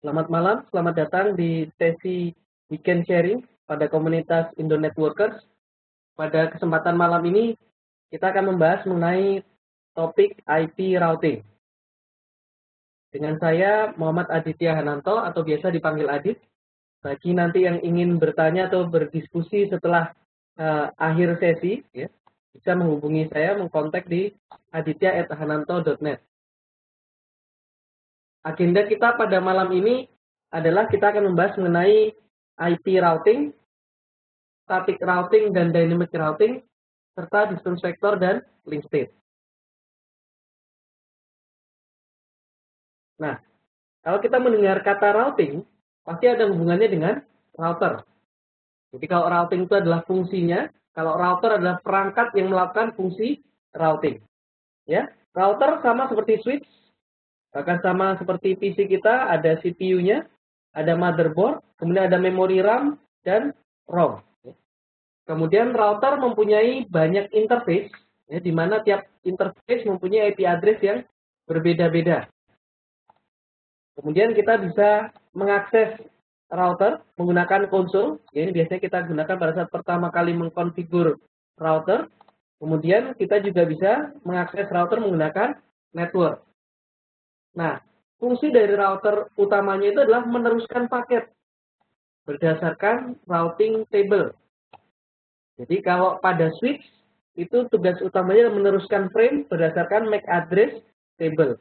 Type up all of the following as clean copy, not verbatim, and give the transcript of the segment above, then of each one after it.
Selamat malam, selamat datang di sesi weekend sharing pada komunitas Indo Networkers. Pada kesempatan malam ini, kita akan membahas mengenai topik IP routing. Dengan saya, Muhammad Aditya Hananto, atau biasa dipanggil Adit. Bagi nanti yang ingin bertanya atau berdiskusi setelah akhir sesi, ya, bisa menghubungi saya, mengkontak di aditya@hananto.net. Agenda kita pada malam ini adalah kita akan membahas mengenai IP routing, static routing dan dynamic routing, serta distance vector dan link state. Nah, kalau kita mendengar kata routing, pasti ada hubungannya dengan router. Jadi kalau routing itu adalah fungsinya, kalau router adalah perangkat yang melakukan fungsi routing. Ya, router sama seperti switch, bahkan sama seperti PC kita, ada CPU-nya, ada motherboard, kemudian ada memori RAM dan ROM. Kemudian router mempunyai banyak interface, ya, di mana tiap interface mempunyai IP address yang berbeda-beda. Kemudian kita bisa mengakses router menggunakan konsol. Ya, ini biasanya kita gunakan pada saat pertama kali mengkonfigur router. Kemudian kita juga bisa mengakses router menggunakan network. Nah, fungsi dari router utamanya itu adalah meneruskan paket berdasarkan routing table. Jadi kalau pada switch, itu tugas utamanya adalah meneruskan frame berdasarkan MAC address table.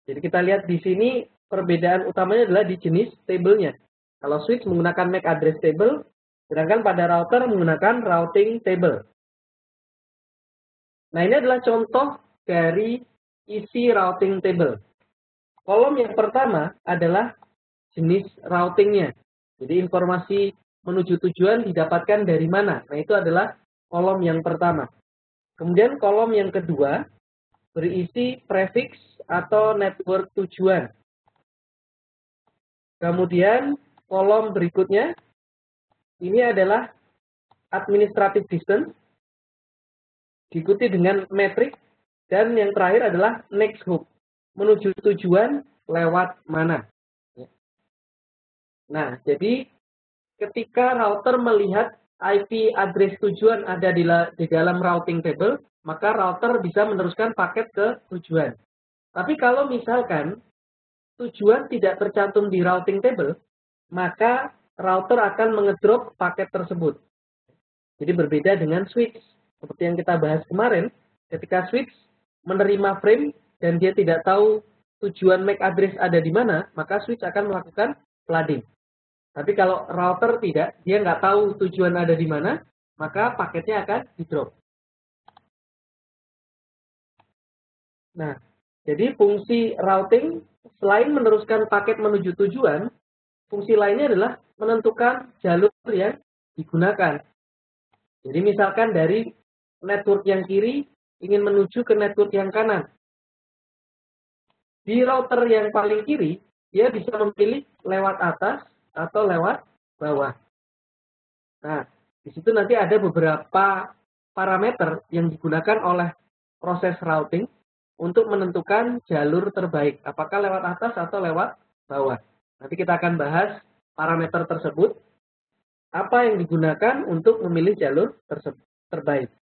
Jadi kita lihat di sini perbedaan utamanya adalah di jenis tabelnya. Kalau switch menggunakan MAC address table, sedangkan pada router menggunakan routing table. Nah, ini adalah contoh dari isi routing table. Kolom yang pertama adalah jenis routingnya. Jadi informasi menuju tujuan didapatkan dari mana. Nah, itu adalah kolom yang pertama. Kemudian kolom yang kedua berisi prefix atau network tujuan. Kemudian kolom berikutnya ini adalah administrative distance, diikuti dengan metrik, dan yang terakhir adalah next hop, menuju tujuan lewat mana. Nah, jadi ketika router melihat IP address tujuan ada di dalam routing table, maka router bisa meneruskan paket ke tujuan. Tapi kalau misalkan tujuan tidak tercantum di routing table, maka router akan mengedrop paket tersebut. Jadi berbeda dengan switch. Seperti yang kita bahas kemarin, ketika switch menerima frame dan dia tidak tahu tujuan MAC address ada di mana, maka switch akan melakukan flooding. Tapi kalau router tidak, dia nggak tahu tujuan ada di mana, maka paketnya akan di-drop. Nah, jadi fungsi routing, selain meneruskan paket menuju tujuan, fungsi lainnya adalah menentukan jalur yang digunakan. Jadi misalkan dari network yang kiri ingin menuju ke network yang kanan. Di router yang paling kiri, dia bisa memilih lewat atas atau lewat bawah. Nah, di situ nanti ada beberapa parameter yang digunakan oleh proses routing untuk menentukan jalur terbaik, apakah lewat atas atau lewat bawah. Nanti kita akan bahas parameter tersebut, apa yang digunakan untuk memilih jalur terbaik.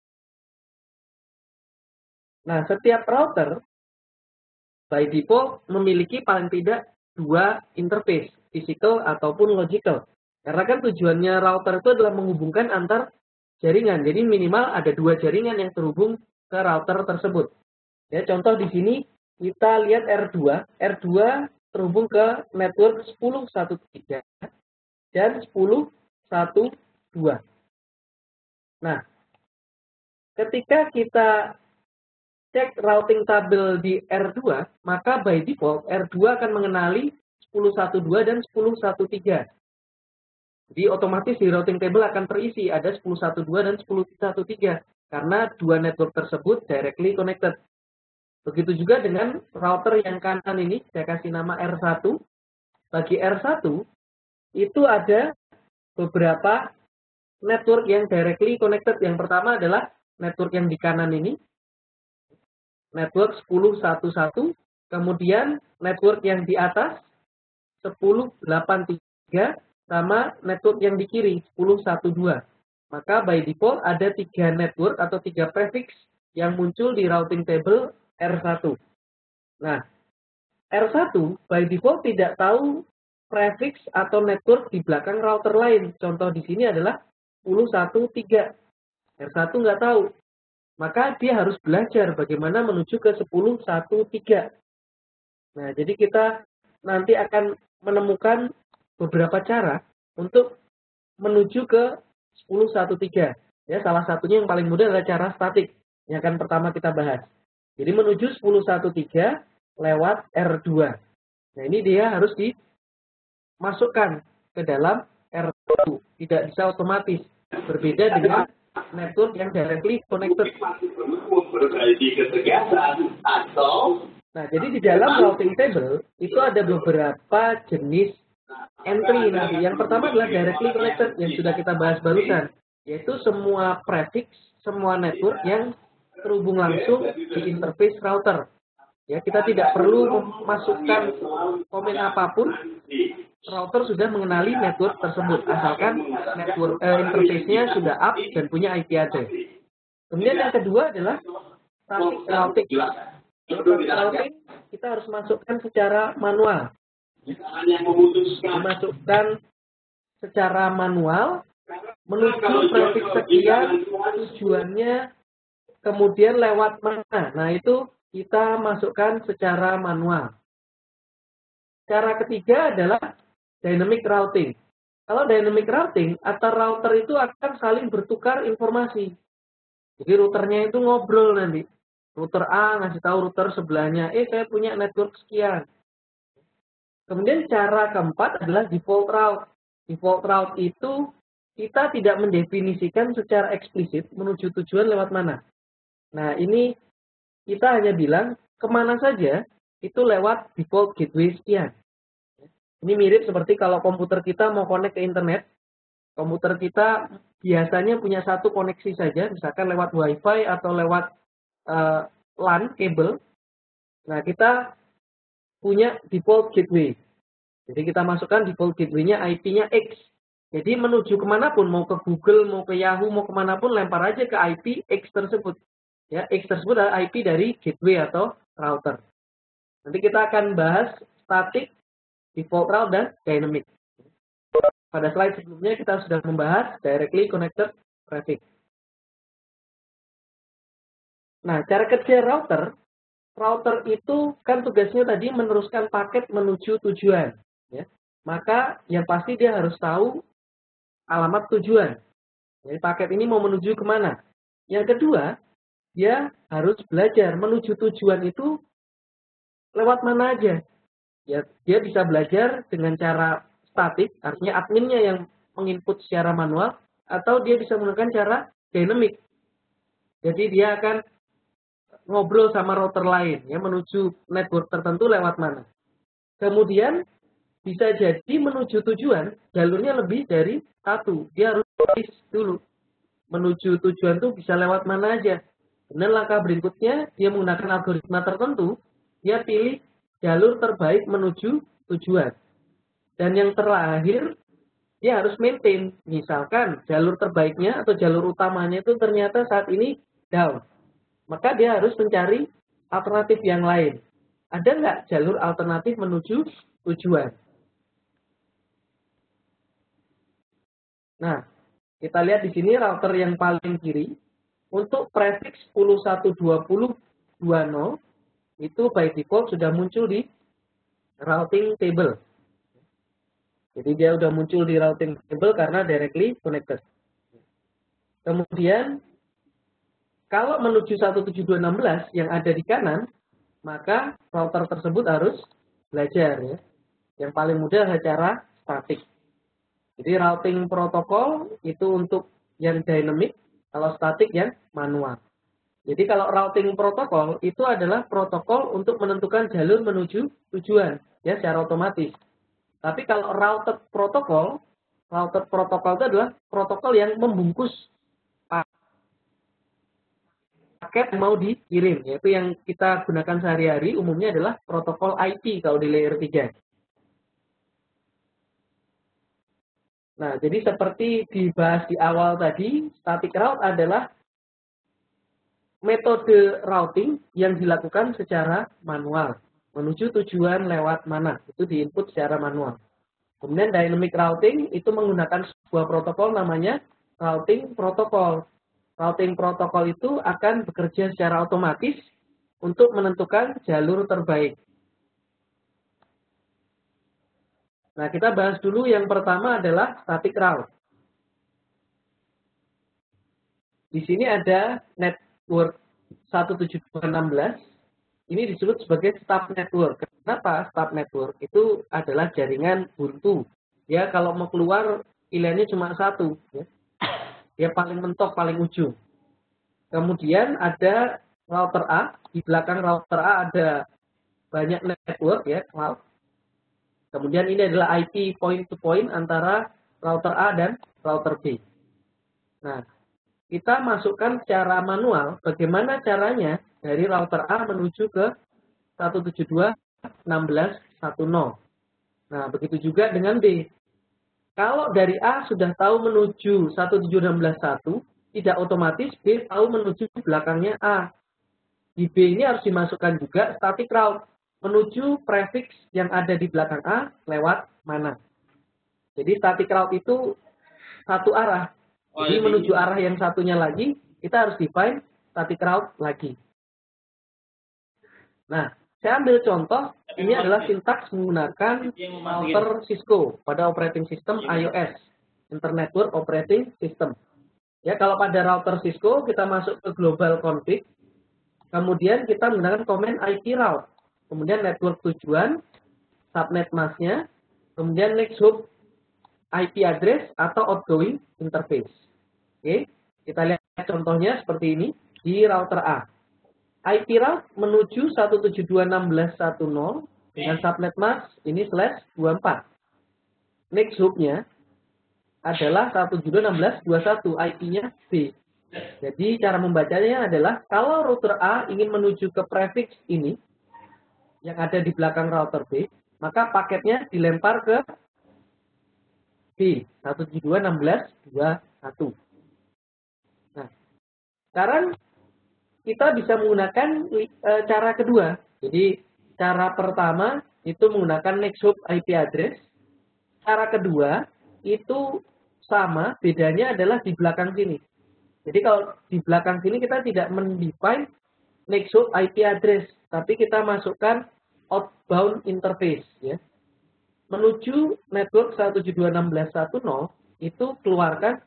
Nah, setiap router by default memiliki paling tidak dua interface, physical ataupun logical. Karena kan tujuannya router itu adalah menghubungkan antar jaringan. Jadi minimal ada dua jaringan yang terhubung ke router tersebut. Ya, contoh di sini kita lihat R2. R2 terhubung ke network 10.1.3 dan 10.1.2. Nah, ketika kita cek routing tabel di R2, maka by default R2 akan mengenali 10.1.2 dan 10.1.3. Jadi otomatis di routing table akan terisi ada 10.1.2 dan 10.1.3 karena dua network tersebut directly connected. Begitu juga dengan router yang kanan ini, saya kasih nama R1. Bagi R1, itu ada beberapa network yang directly connected. Yang pertama adalah network yang di kanan ini, network 10.1.1. Kemudian network yang di atas, 10.8.3 sama network yang di kiri 10.1.2. Maka by default ada 3 network atau 3 prefix yang muncul di routing table R1. Nah, R1 by default tidak tahu prefix atau network di belakang router lain. Contoh di sini adalah 10.1.3. R1 nggak tahu. Maka dia harus belajar bagaimana menuju ke 10.1.3. Nah, jadi kita nanti akan menemukan beberapa cara untuk menuju ke 10.1.3. Ya, salah satunya yang paling mudah adalah cara statik yang akan pertama kita bahas. Jadi menuju 10.1.3 lewat R2. Nah, ini dia harus dimasukkan ke dalam R1. Tidak bisa otomatis. Berbeda dengan network yang directly connected. Nah, jadi di dalam routing table itu ada beberapa jenis entry nanti. Yang pertama adalah directly connected yang sudah kita bahas barusan, yaitu semua prefix, semua network yang terhubung langsung di interface router. Ya, kita tidak perlu memasukkan komen apapun. Router sudah mengenali network tersebut, asalkan network interface-nya sudah up dan punya IP address. Kemudian yang kedua adalah static routing. Static routing kita harus masukkan secara manual. Dimasukkan secara manual menuju prefix sekian, tujuannya kemudian lewat mana. Nah, itu kita masukkan secara manual. Cara ketiga adalah dynamic routing. Kalau dynamic routing, antar router itu akan saling bertukar informasi. Jadi routernya itu ngobrol nanti. Router A ngasih tahu router sebelahnya, saya punya network sekian. Kemudian cara keempat adalah default route. Default route itu kita tidak mendefinisikan secara eksplisit menuju tujuan lewat mana. Nah, ini kita hanya bilang kemana saja itu lewat default gateway sekian. Ini mirip seperti kalau komputer kita mau connect ke internet. Komputer kita biasanya punya satu koneksi saja, misalkan lewat WiFi atau lewat LAN, kabel. Nah, kita punya default gateway. Jadi kita masukkan default gateway-nya IP-nya X. Jadi menuju kemanapun, mau ke Google, mau ke Yahoo, mau kemanapun, lempar aja ke IP X tersebut. Ya, X tersebut adalah IP dari gateway atau router. Nanti kita akan bahas static, default route, dan dynamic. Pada slide sebelumnya kita sudah membahas directly connected traffic. Nah, cara kerja router itu kan tugasnya tadi meneruskan paket menuju tujuan. Ya. Maka yang pasti dia harus tahu alamat tujuan. Jadi paket ini mau menuju kemana. Yang kedua, dia harus belajar menuju tujuan itu lewat mana aja. Ya, dia bisa belajar dengan cara statik, artinya adminnya yang menginput secara manual, atau dia bisa menggunakan cara dynamic. Jadi dia akan ngobrol sama router lain, ya, menuju network tertentu lewat mana. Kemudian bisa jadi menuju tujuan, jalurnya lebih dari satu. Dia harus pilih dulu. Menuju tujuan itu bisa lewat mana aja. Kemudian langkah berikutnya, dia menggunakan algoritma tertentu, dia pilih jalur terbaik menuju tujuan. Dan yang terakhir, dia harus maintain. Misalkan jalur terbaiknya atau jalur utamanya itu ternyata saat ini down. Maka dia harus mencari alternatif yang lain. Ada nggak jalur alternatif menuju tujuan? Nah, kita lihat di sini router yang paling kiri, untuk prefix 10.1.20.20 itu by default sudah muncul di routing table. Jadi dia sudah muncul di routing table karena directly connected. Kemudian kalau menuju 172.16 yang ada di kanan, maka router tersebut harus belajar, ya. Yang paling mudah adalah cara statik. Jadi routing protokol itu untuk yang dynamic, kalau statik yang manual. Jadi kalau routing protokol itu adalah protokol untuk menentukan jalur menuju tujuan, ya, secara otomatis. Tapi kalau routed protokol itu adalah protokol yang membungkus paket mau dikirim, yaitu yang kita gunakan sehari-hari umumnya adalah protokol IP kalau di layer 3. Nah, jadi seperti dibahas di awal tadi, static route adalah metode routing yang dilakukan secara manual. Menuju tujuan lewat mana, itu diinput secara manual. Kemudian dynamic routing itu menggunakan sebuah protokol namanya routing protokol. Routing protokol itu akan bekerja secara otomatis untuk menentukan jalur terbaik. Nah, kita bahas dulu yang pertama adalah static route. Di sini ada network 172.16. Ini disebut sebagai stub network. Kenapa stub network? Itu adalah jaringan buntu. Ya, kalau mau keluar pilihannya cuma satu. Ya. Dia paling mentok, paling ujung. Kemudian ada router A. Di belakang router A ada banyak network, ya, cloud. Kemudian ini adalah IP point to point antara router A dan router B. Nah, kita masukkan secara manual bagaimana caranya dari router A menuju ke 172.16.10. Nah, begitu juga dengan B. Kalau dari A sudah tahu menuju 172.16.1, tidak otomatis B tahu menuju belakangnya A. Di B ini harus dimasukkan juga static route, menuju prefix yang ada di belakang A lewat mana. Jadi static route itu satu arah. Jadi menuju arah yang satunya lagi, kita harus define static route lagi. Nah, saya ambil contoh, ini adalah sintaks menggunakan router Cisco pada operating system iOS, Internet Network Operating System. Ya, kalau pada router Cisco, kita masuk ke global config, kemudian kita menggunakan command IP route, kemudian network tujuan, subnet masknya, kemudian next hop IP address atau outgoing interface. Oke, kita lihat contohnya seperti ini di router A. IP route menuju 172.16.10 dengan subnet mask ini /24. Next hop-nya adalah 172.16.21, IP-nya B. Jadi cara membacanya adalah kalau router A ingin menuju ke prefix ini yang ada di belakang router B, maka paketnya dilempar ke B 172.16.21. Nah, sekarang kita bisa menggunakan cara kedua. Jadi cara pertama itu menggunakan next hop IP address. Cara kedua itu sama, bedanya adalah di belakang sini. Jadi kalau di belakang sini kita tidak mendefine next hop IP address, tapi kita masukkan outbound interface, ya. Menuju network 172.16.10 itu keluarkan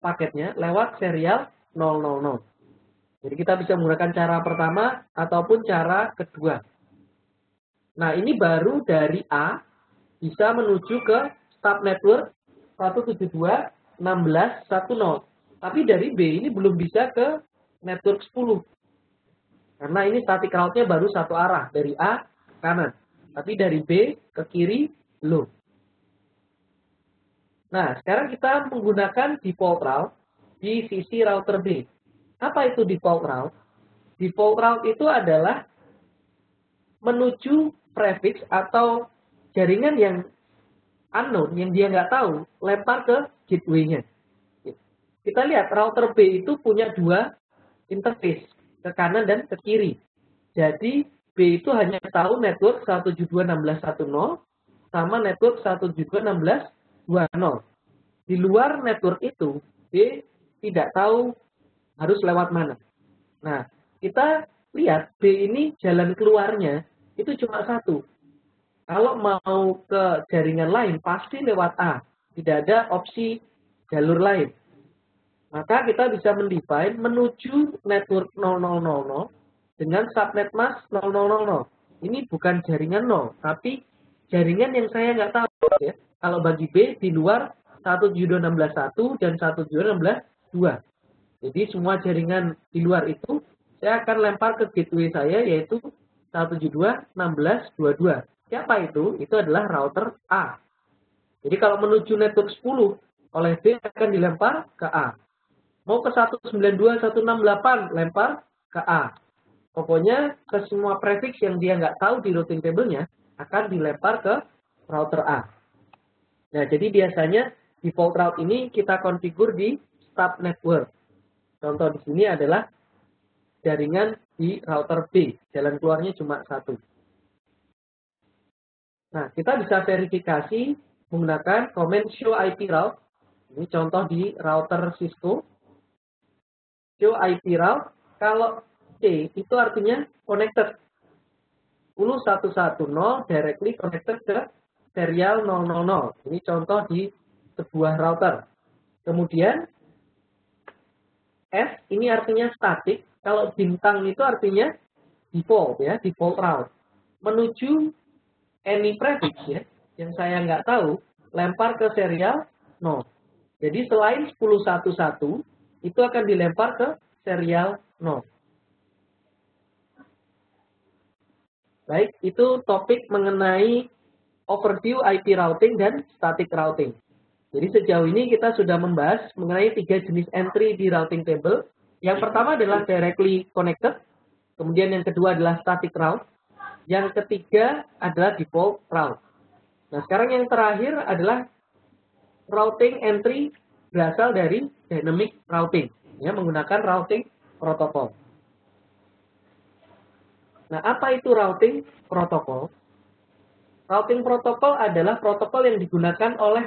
paketnya lewat serial 000. Jadi kita bisa menggunakan cara pertama ataupun cara kedua. Nah, ini baru dari A bisa menuju ke stub network 172.16.10. Tapi dari B ini belum bisa ke network 10. Karena ini static route-nya baru satu arah, dari A ke kanan. Tapi dari B ke kiri belum. Nah, sekarang kita menggunakan default route di sisi router B. Apa itu default route? Default route itu adalah menuju prefix atau jaringan yang unknown, yang dia nggak tahu, lempar ke gateway-nya. Kita lihat router B itu punya dua interface, ke kanan dan ke kiri. Jadi B itu hanya tahu network 172.16.10 sama network 172.16.20. Di luar network itu, B tidak tahu harus lewat mana. Nah, kita lihat B ini jalan keluarnya itu cuma satu. Kalau mau ke jaringan lain pasti lewat A. Tidak ada opsi jalur lain. Maka kita bisa mendefine menuju network 0000 dengan subnet mask 0000. Ini bukan jaringan 0, tapi jaringan yang saya nggak tahu, ya. Kalau bagi B di luar 172.16.1 dan 172.16.2. Jadi semua jaringan di luar itu saya akan lempar ke gateway saya yaitu 172.16.22. Siapa itu? Itu adalah router A. Jadi kalau menuju network 10 oleh B akan dilempar ke A. Mau ke 192.168 lempar ke A. Pokoknya ke semua prefix yang dia nggak tahu di routing table-nya akan dilempar ke router A. Nah, jadi biasanya default route ini kita konfigur di start network. Contoh di sini adalah jaringan di router B, jalan keluarnya cuma satu. Nah, kita bisa verifikasi menggunakan command show IP route. Ini contoh di router Cisco. Show IP route, kalau C itu artinya connected. 10110 directly connected ke serial 000. Ini contoh di sebuah router. Kemudian S ini artinya static. Kalau bintang itu artinya default ya, default route. Menuju any prefix ya, yang saya nggak tahu, lempar ke serial 0. Jadi selain 1011 itu akan dilempar ke serial 0. Baik, itu topik mengenai overview IP routing dan static routing. Jadi sejauh ini kita sudah membahas mengenai 3 jenis entry di routing table. Yang pertama adalah directly connected, kemudian yang kedua adalah static route, yang ketiga adalah default route. Nah, sekarang yang terakhir adalah routing entry berasal dari dynamic routing, ya, menggunakan routing protokol. Nah, apa itu routing protokol? Routing protokol adalah protokol yang digunakan oleh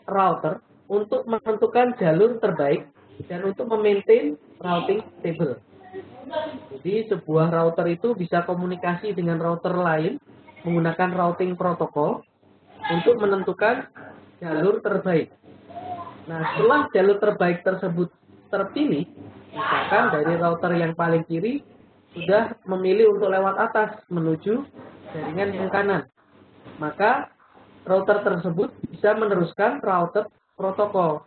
router untuk menentukan jalur terbaik dan untuk memaintain routing table. Jadi sebuah router itu bisa komunikasi dengan router lain menggunakan routing protokol untuk menentukan jalur terbaik. Nah, setelah jalur terbaik tersebut terpilih, misalkan dari router yang paling kiri sudah memilih untuk lewat atas menuju jaringan yang kanan, maka router tersebut bisa meneruskan router protokol.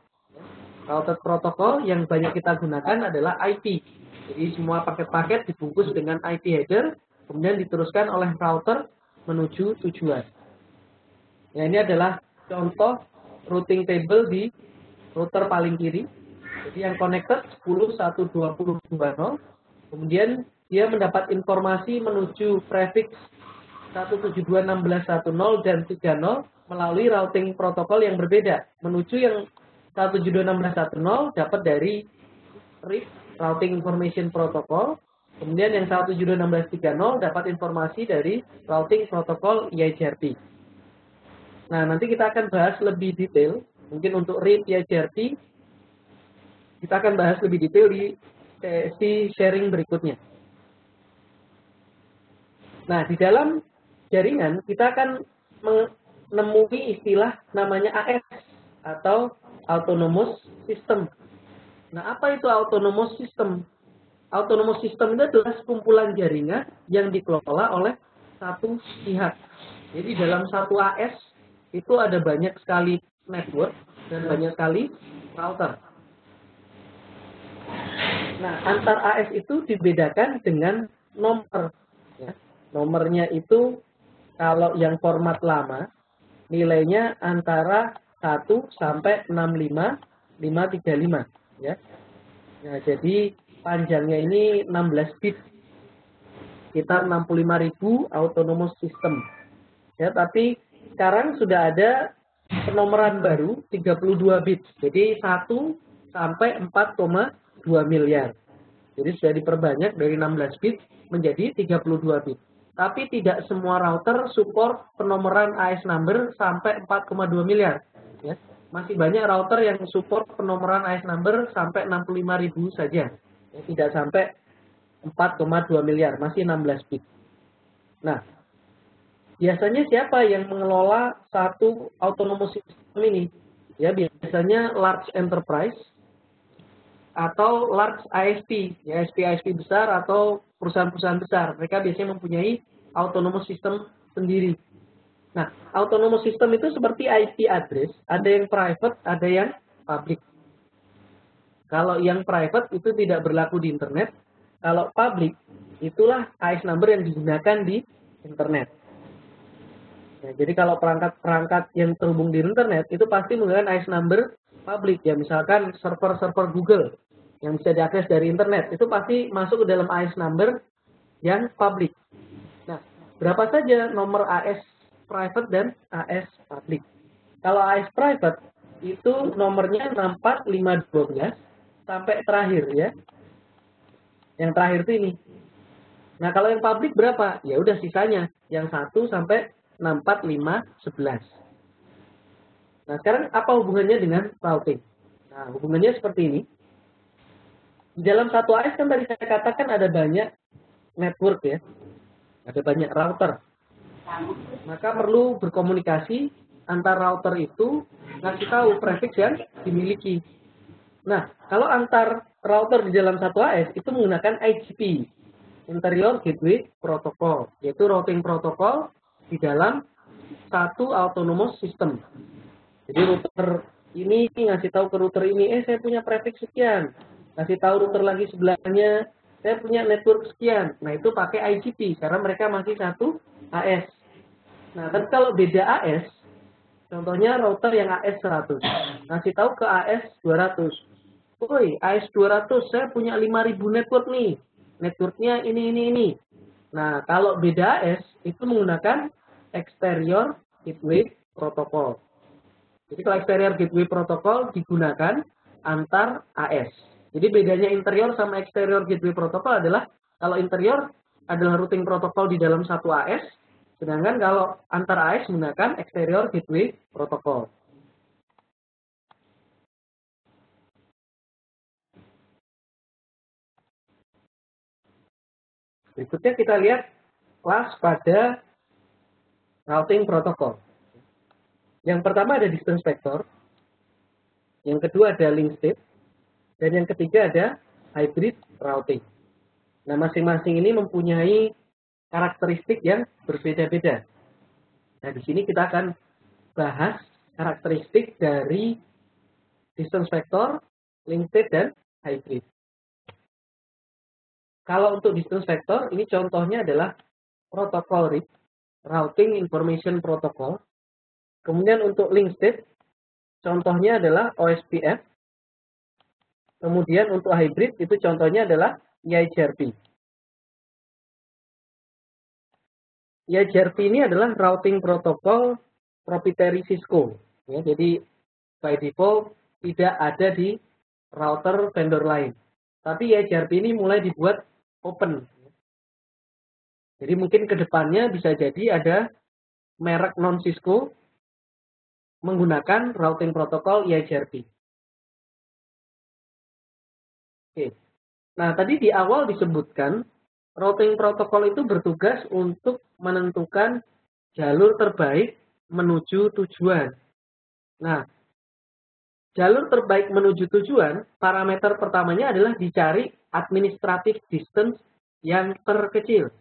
Router protokol yang banyak kita gunakan adalah IP. Jadi semua paket-paket dibungkus dengan IP header, kemudian diteruskan oleh router menuju tujuan. Nah, ini adalah contoh routing table di router paling kiri. Jadi yang connected 10.1.20.20, kemudian dia mendapat informasi menuju prefix 172.16.10 dan 30 melalui routing protokol yang berbeda. Menuju yang 172.16.10 dapat dari RIP, Routing Information Protocol. Kemudian yang 172.16.30 dapat informasi dari Routing Protocol EIGRP. Nah, nanti kita akan bahas lebih detail. Mungkin untuk RIP EIGRP, kita akan bahas lebih detail di sesi sharing berikutnya. Nah, di dalam jaringan kita akan menemui istilah namanya AS atau Autonomous System. Nah, apa itu Autonomous System? Autonomous System itu adalah sekumpulan jaringan yang dikelola oleh satu pihak. Jadi dalam satu AS itu ada banyak sekali network dan banyak sekali router. Nah, antar AS itu dibedakan dengan nomor. Ya. Nomornya itu kalau yang format lama nilainya antara 1 sampai 65535 ya. Nah, jadi panjangnya ini 16 bit. Sekitar 65.000 autonomous system. Ya, tapi sekarang sudah ada penomoran baru 32 bit. Jadi 1 sampai 4,2 miliar. Jadi sudah diperbanyak dari 16 bit menjadi 32 bit. Tapi tidak semua router support penomoran AS number sampai 4,2 miliar. Ya. Masih banyak router yang support penomoran AS number sampai 65.000 saja. Ya, tidak sampai 4,2 miliar, masih 16 bit. Nah, biasanya siapa yang mengelola satu autonomous system ini? Ya, biasanya large enterprise atau large ISP, ya ISP besar atau perusahaan-perusahaan besar. Mereka biasanya mempunyai autonomous system sendiri. Nah, autonomous system itu seperti IP address, ada yang private, ada yang public. Kalau yang private itu tidak berlaku di internet. Kalau public, itulah AS number yang digunakan di internet. Nah, jadi kalau perangkat-perangkat yang terhubung di internet itu pasti menggunakan AS number public. Ya, misalkan server-server Google yang bisa diakses dari internet, itu pasti masuk ke dalam AS number yang public. Nah, berapa saja nomor AS private dan AS public? Kalau AS private itu nomornya 64512 sampai terakhir ya. Yang terakhir itu ini. Nah, kalau yang publik berapa? Ya udah sisanya yang 1 sampai 64511. Nah, sekarang apa hubungannya dengan routing? Nah, hubungannya seperti ini. Di dalam satu AS kan tadi saya katakan ada banyak network ya. Ada banyak router. Maka perlu berkomunikasi antar router itu ngasih tahu prefix yang dimiliki. Nah, kalau antar router di dalam satu AS itu menggunakan IGP, Interior Gateway Protocol, yaitu routing protokol di dalam satu autonomous system. Jadi router ini ngasih tahu ke router ini, saya punya prefix sekian. Ngasih tahu router lagi sebelahnya, saya punya network sekian. Nah, itu pakai IGP karena mereka masih satu AS. Nah, tapi kalau beda AS, contohnya router yang AS 100, ngasih tahu ke AS 200. Woi, AS 200, saya punya 5000 network nih. Networknya ini. Nah, kalau beda AS, itu menggunakan Exterior Gateway Protocol. Jadi kalau Exterior Gateway Protocol digunakan antar AS. Jadi bedanya interior sama Exterior Gateway Protocol adalah kalau interior adalah routing protokol di dalam satu AS, sedangkan kalau antar AS menggunakan Exterior Gateway Protocol. Berikutnya kita lihat kelas pada routing protokol. Yang pertama ada distance vector, yang kedua ada link state, dan yang ketiga ada hybrid routing. Nah, masing-masing ini mempunyai karakteristik yang berbeda-beda. Nah, di sini kita akan bahas karakteristik dari distance vector, link state, dan hybrid. Kalau untuk distance vector, ini contohnya adalah protokol RIP, Routing Information Protocol. Kemudian untuk link state, contohnya adalah OSPF. Kemudian untuk hybrid, itu contohnya adalah EIGRP. EIGRP ini adalah routing protokol proprietary Cisco. Ya, jadi by default tidak ada di router vendor lain. Tapi EIGRP ini mulai dibuat open. Jadi mungkin ke depannya bisa jadi ada merek non-Cisco menggunakan routing protokol EIGRP. Oke. Nah, tadi di awal disebutkan routing protokol itu bertugas untuk menentukan jalur terbaik menuju tujuan. Nah, jalur terbaik menuju tujuan, parameter pertamanya adalah dicari administrative distance yang terkecil.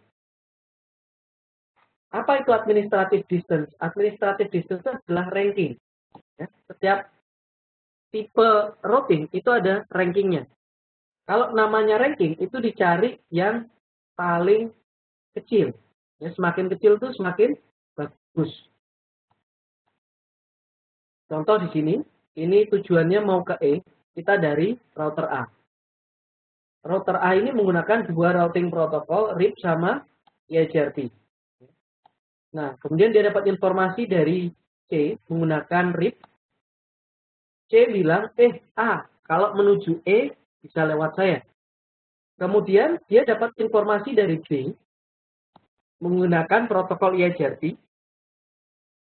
Apa itu administrative distance? Administrative distance adalah ranking. Ya, setiap tipe routing itu ada rankingnya. Kalau namanya ranking, itu dicari yang paling kecil. Ya, semakin kecil itu semakin bagus. Contoh di sini, ini tujuannya mau ke E, kita dari router A. Router A ini menggunakan dua routing protokol, RIP sama EIGRP. Nah, kemudian dia dapat informasi dari C menggunakan RIP. C bilang, A, kalau menuju E bisa lewat saya. Kemudian dia dapat informasi dari B menggunakan protokol EIGRP.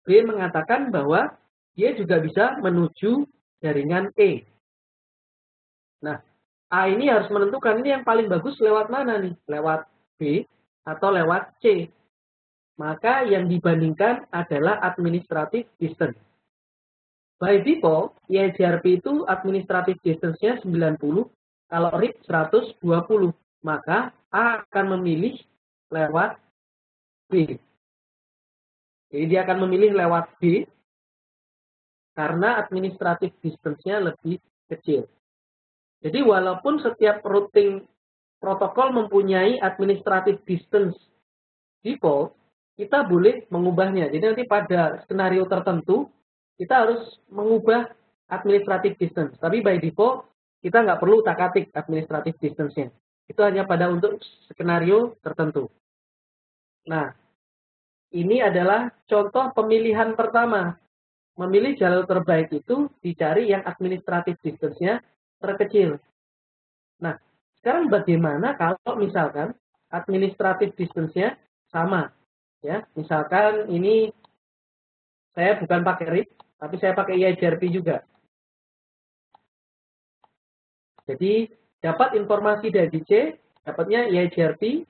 B mengatakan bahwa dia juga bisa menuju jaringan E. Nah, A ini harus menentukan ini yang paling bagus lewat mana nih? Lewat B atau lewat C. Maka yang dibandingkan adalah administrative distance. By default, EIGRP itu administrative distance-nya 90, kalau RIP 120. Maka A akan memilih lewat B. Jadi dia akan memilih lewat B karena administrative distance-nya lebih kecil. Jadi walaupun setiap routing protokol mempunyai administrative distance default, kita boleh mengubahnya. Jadi nanti pada skenario tertentu, kita harus mengubah administrative distance. Tapi by default, kita nggak perlu utak-atik administrative distance-nya. Itu hanya pada untuk skenario tertentu. Nah, ini adalah contoh pemilihan pertama. memilih jalur terbaik itu dicari yang administratif distance-nya terkecil. Nah, sekarang bagaimana kalau misalkan administratif distance-nya sama? Ya, misalkan ini saya bukan pakai RIP, tapi saya pakai EIGRP juga. Jadi dapat informasi dari C, dapatnya EIGRP,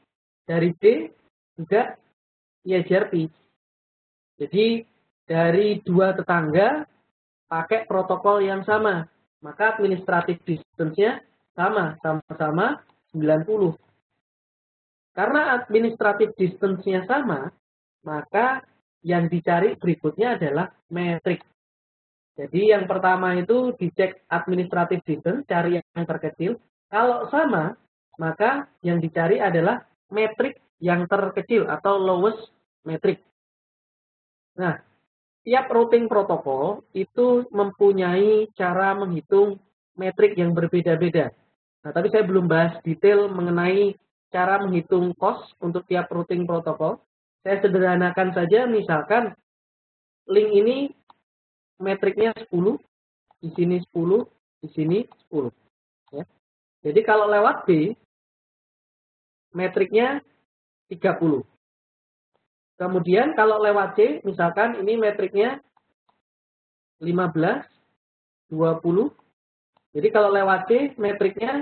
dari B juga EIGRP. Jadi dari dua tetangga pakai protokol yang sama, maka administratif distance-nya sama-sama 90. Karena administratif distance-nya sama, maka yang dicari berikutnya adalah metrik. Jadi yang pertama itu dicek administratif distance, cari yang terkecil. Kalau sama, maka yang dicari adalah metrik yang terkecil atau lowest metrik. Nah, tiap routing protokol itu mempunyai cara menghitung metrik yang berbeda-beda. Nah, tapi saya belum bahas detail mengenai cara menghitung cost untuk tiap routing protokol. Saya sederhanakan saja, misalkan link ini metriknya 10, di sini 10, di sini 10. Ya. Jadi kalau lewat B, metriknya 30. Kemudian kalau lewat C, misalkan ini metriknya 15, 20. Jadi kalau lewat C, metriknya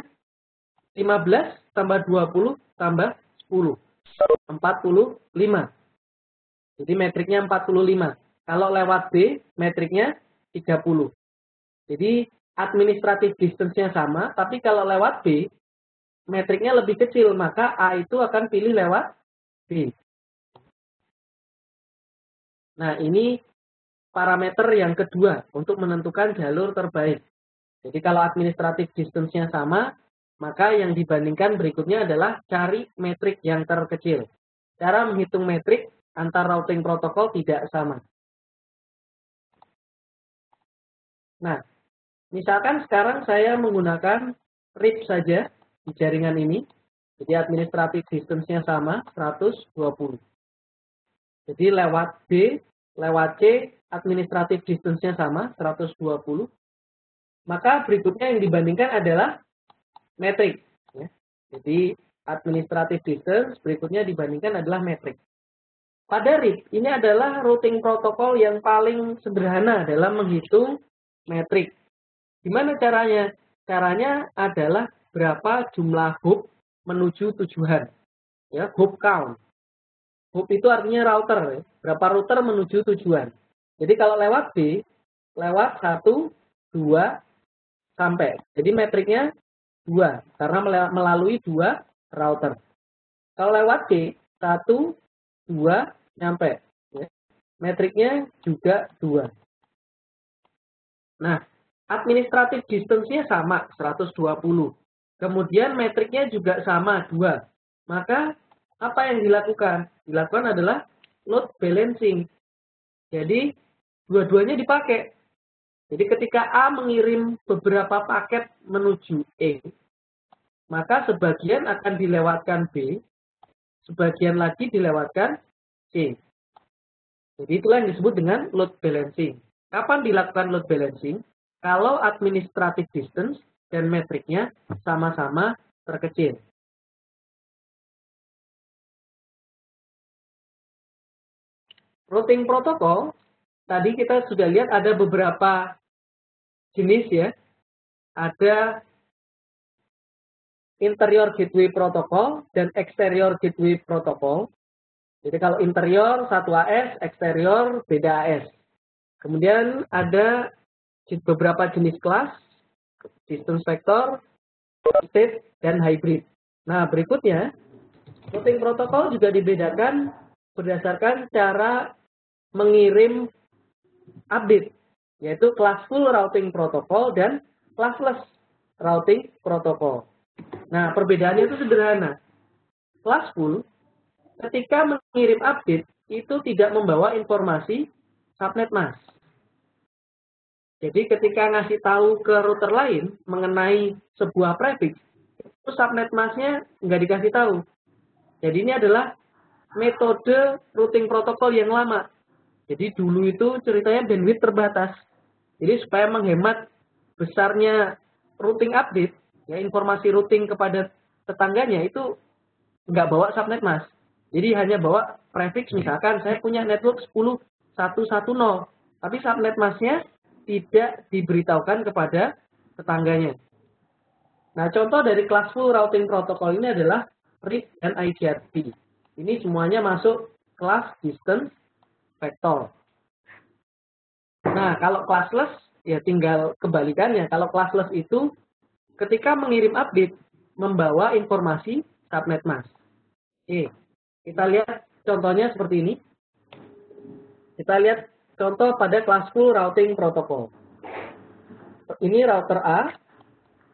15 tambah 20 tambah 10. 45. Jadi metriknya 45. Kalau lewat B, metriknya 30. Jadi administratif distance-nya sama, tapi kalau lewat B, metriknya lebih kecil, maka A itu akan pilih lewat B. Nah, ini parameter yang kedua untuk menentukan jalur terbaik. Jadi kalau administratif distance-nya sama, maka yang dibandingkan berikutnya adalah cari metrik yang terkecil. Cara menghitung metrik antar routing protokol tidak sama. Nah, misalkan sekarang saya menggunakan RIP saja di jaringan ini. Jadi administratif distance-nya sama, 120. Jadi lewat B, lewat C, administratif distance-nya sama, 120. Maka berikutnya yang dibandingkan adalah metrik. Ya. Jadi administratif distance, berikutnya dibandingkan adalah metrik. Pada RIP, ini adalah routing protokol yang paling sederhana dalam menghitung metrik. Gimana caranya? Caranya adalah berapa jumlah hop menuju tujuan. Ya, hop count. Hop itu artinya router. Ya. Berapa router menuju tujuan. Jadi kalau lewat B, lewat 1, 2, sampai. Jadi metriknya 2. Karena melalui 2 router. Kalau lewat C, 1, 2, nyampe. Ya. Metriknya juga 2. Nah, administratif distance-nya sama, 120. Kemudian metriknya juga sama, 2. Maka, apa yang dilakukan? Dilakukan adalah load balancing. Jadi, dua-duanya dipakai. Jadi, ketika A mengirim beberapa paket menuju E, maka sebagian akan dilewatkan B, sebagian lagi dilewatkan C. Jadi, itulah yang disebut dengan load balancing. Kapan dilakukan load balancing? Kalau administratif distance dan metriknya sama-sama terkecil. Routing protokol, tadi kita sudah lihat ada beberapa jenis ya. Ada interior gateway protocol dan exterior gateway protocol. Jadi kalau interior 1AS, eksterior beda AS. Kemudian ada beberapa jenis kelas, distance vector, state, dan hybrid. Nah, berikutnya, routing protokol juga dibedakan berdasarkan cara mengirim update, yaitu classful routing protocol dan classless routing protocol. Nah, perbedaannya itu sederhana. Classful, ketika mengirim update, itu tidak membawa informasi subnet mask. Jadi ketika ngasih tahu ke router lain mengenai sebuah prefix, itu subnet masknya nggak dikasih tahu. Jadi ini adalah metode routing protokol yang lama. Jadi dulu itu ceritanya bandwidth terbatas. Jadi supaya menghemat besarnya routing update, ya informasi routing kepada tetangganya itu nggak bawa subnet mask. Jadi hanya bawa prefix, misalkan saya punya network 10.110, tapi subnet masknya tidak diberitahukan kepada tetangganya. Nah, contoh dari classful routing protocol ini adalah RIP dan IGRP. Ini semuanya masuk kelas distance vector. Nah, kalau classless, ya tinggal kebalikannya. Kalau classless itu ketika mengirim update, membawa informasi subnet mask. Oke, kita lihat contohnya seperti ini. Kita lihat contoh pada classful routing protocol. Ini router A,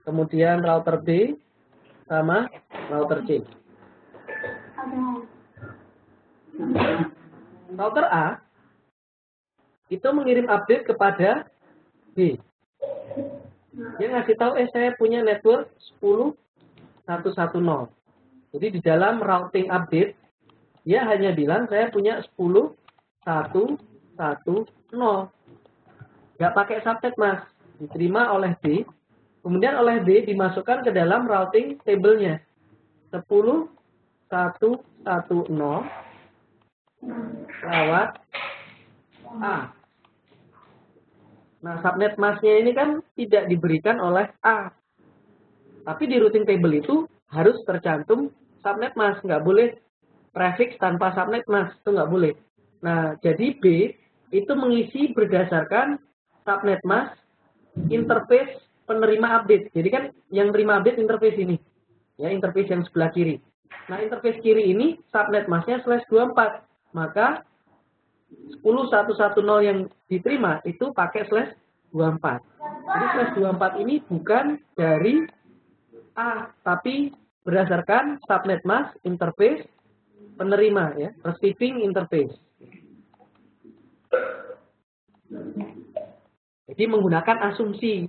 kemudian router B, sama router C. Router A itu mengirim update kepada B. Dia ngasih tahu, saya punya network 10.110. Jadi di dalam routing update, dia hanya bilang saya punya 10.110. Nggak pakai subnet mask. Diterima oleh B. Kemudian oleh B dimasukkan ke dalam routing table-nya. 10.110 lewat A. Nah, subnet mask-nya ini kan tidak diberikan oleh A. Tapi di routing table itu harus tercantum subnet mask. Nggak boleh prefix tanpa subnet mask. Itu nggak boleh. Nah, jadi B itu mengisi berdasarkan subnet mask interface penerima update. Jadi kan yang terima update interface ini. Ya, interface yang sebelah kiri. Nah, interface kiri ini subnet mask-nya /24. Maka 10.110 yang diterima itu pakai /24. Jadi /24 ini bukan dari A, tapi berdasarkan subnet mask interface penerima, ya, receiving interface. Jadi menggunakan asumsi,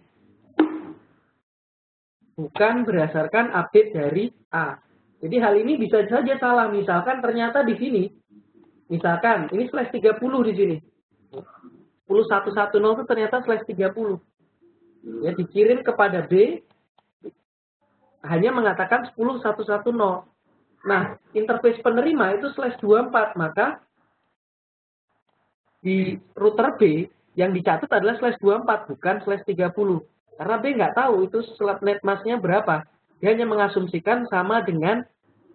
bukan berdasarkan update dari A. Jadi hal ini bisa saja salah. Misalkan ternyata di sini, misalkan ini /30 di sini. 10.110 itu ternyata /30. Ya, dikirim kepada B, hanya mengatakan 10.110. Nah, interface penerima itu /24, maka di router B yang dicatat adalah /24, bukan /30. Karena B nggak tahu itu subnet mask-nya berapa. Dia hanya mengasumsikan sama dengan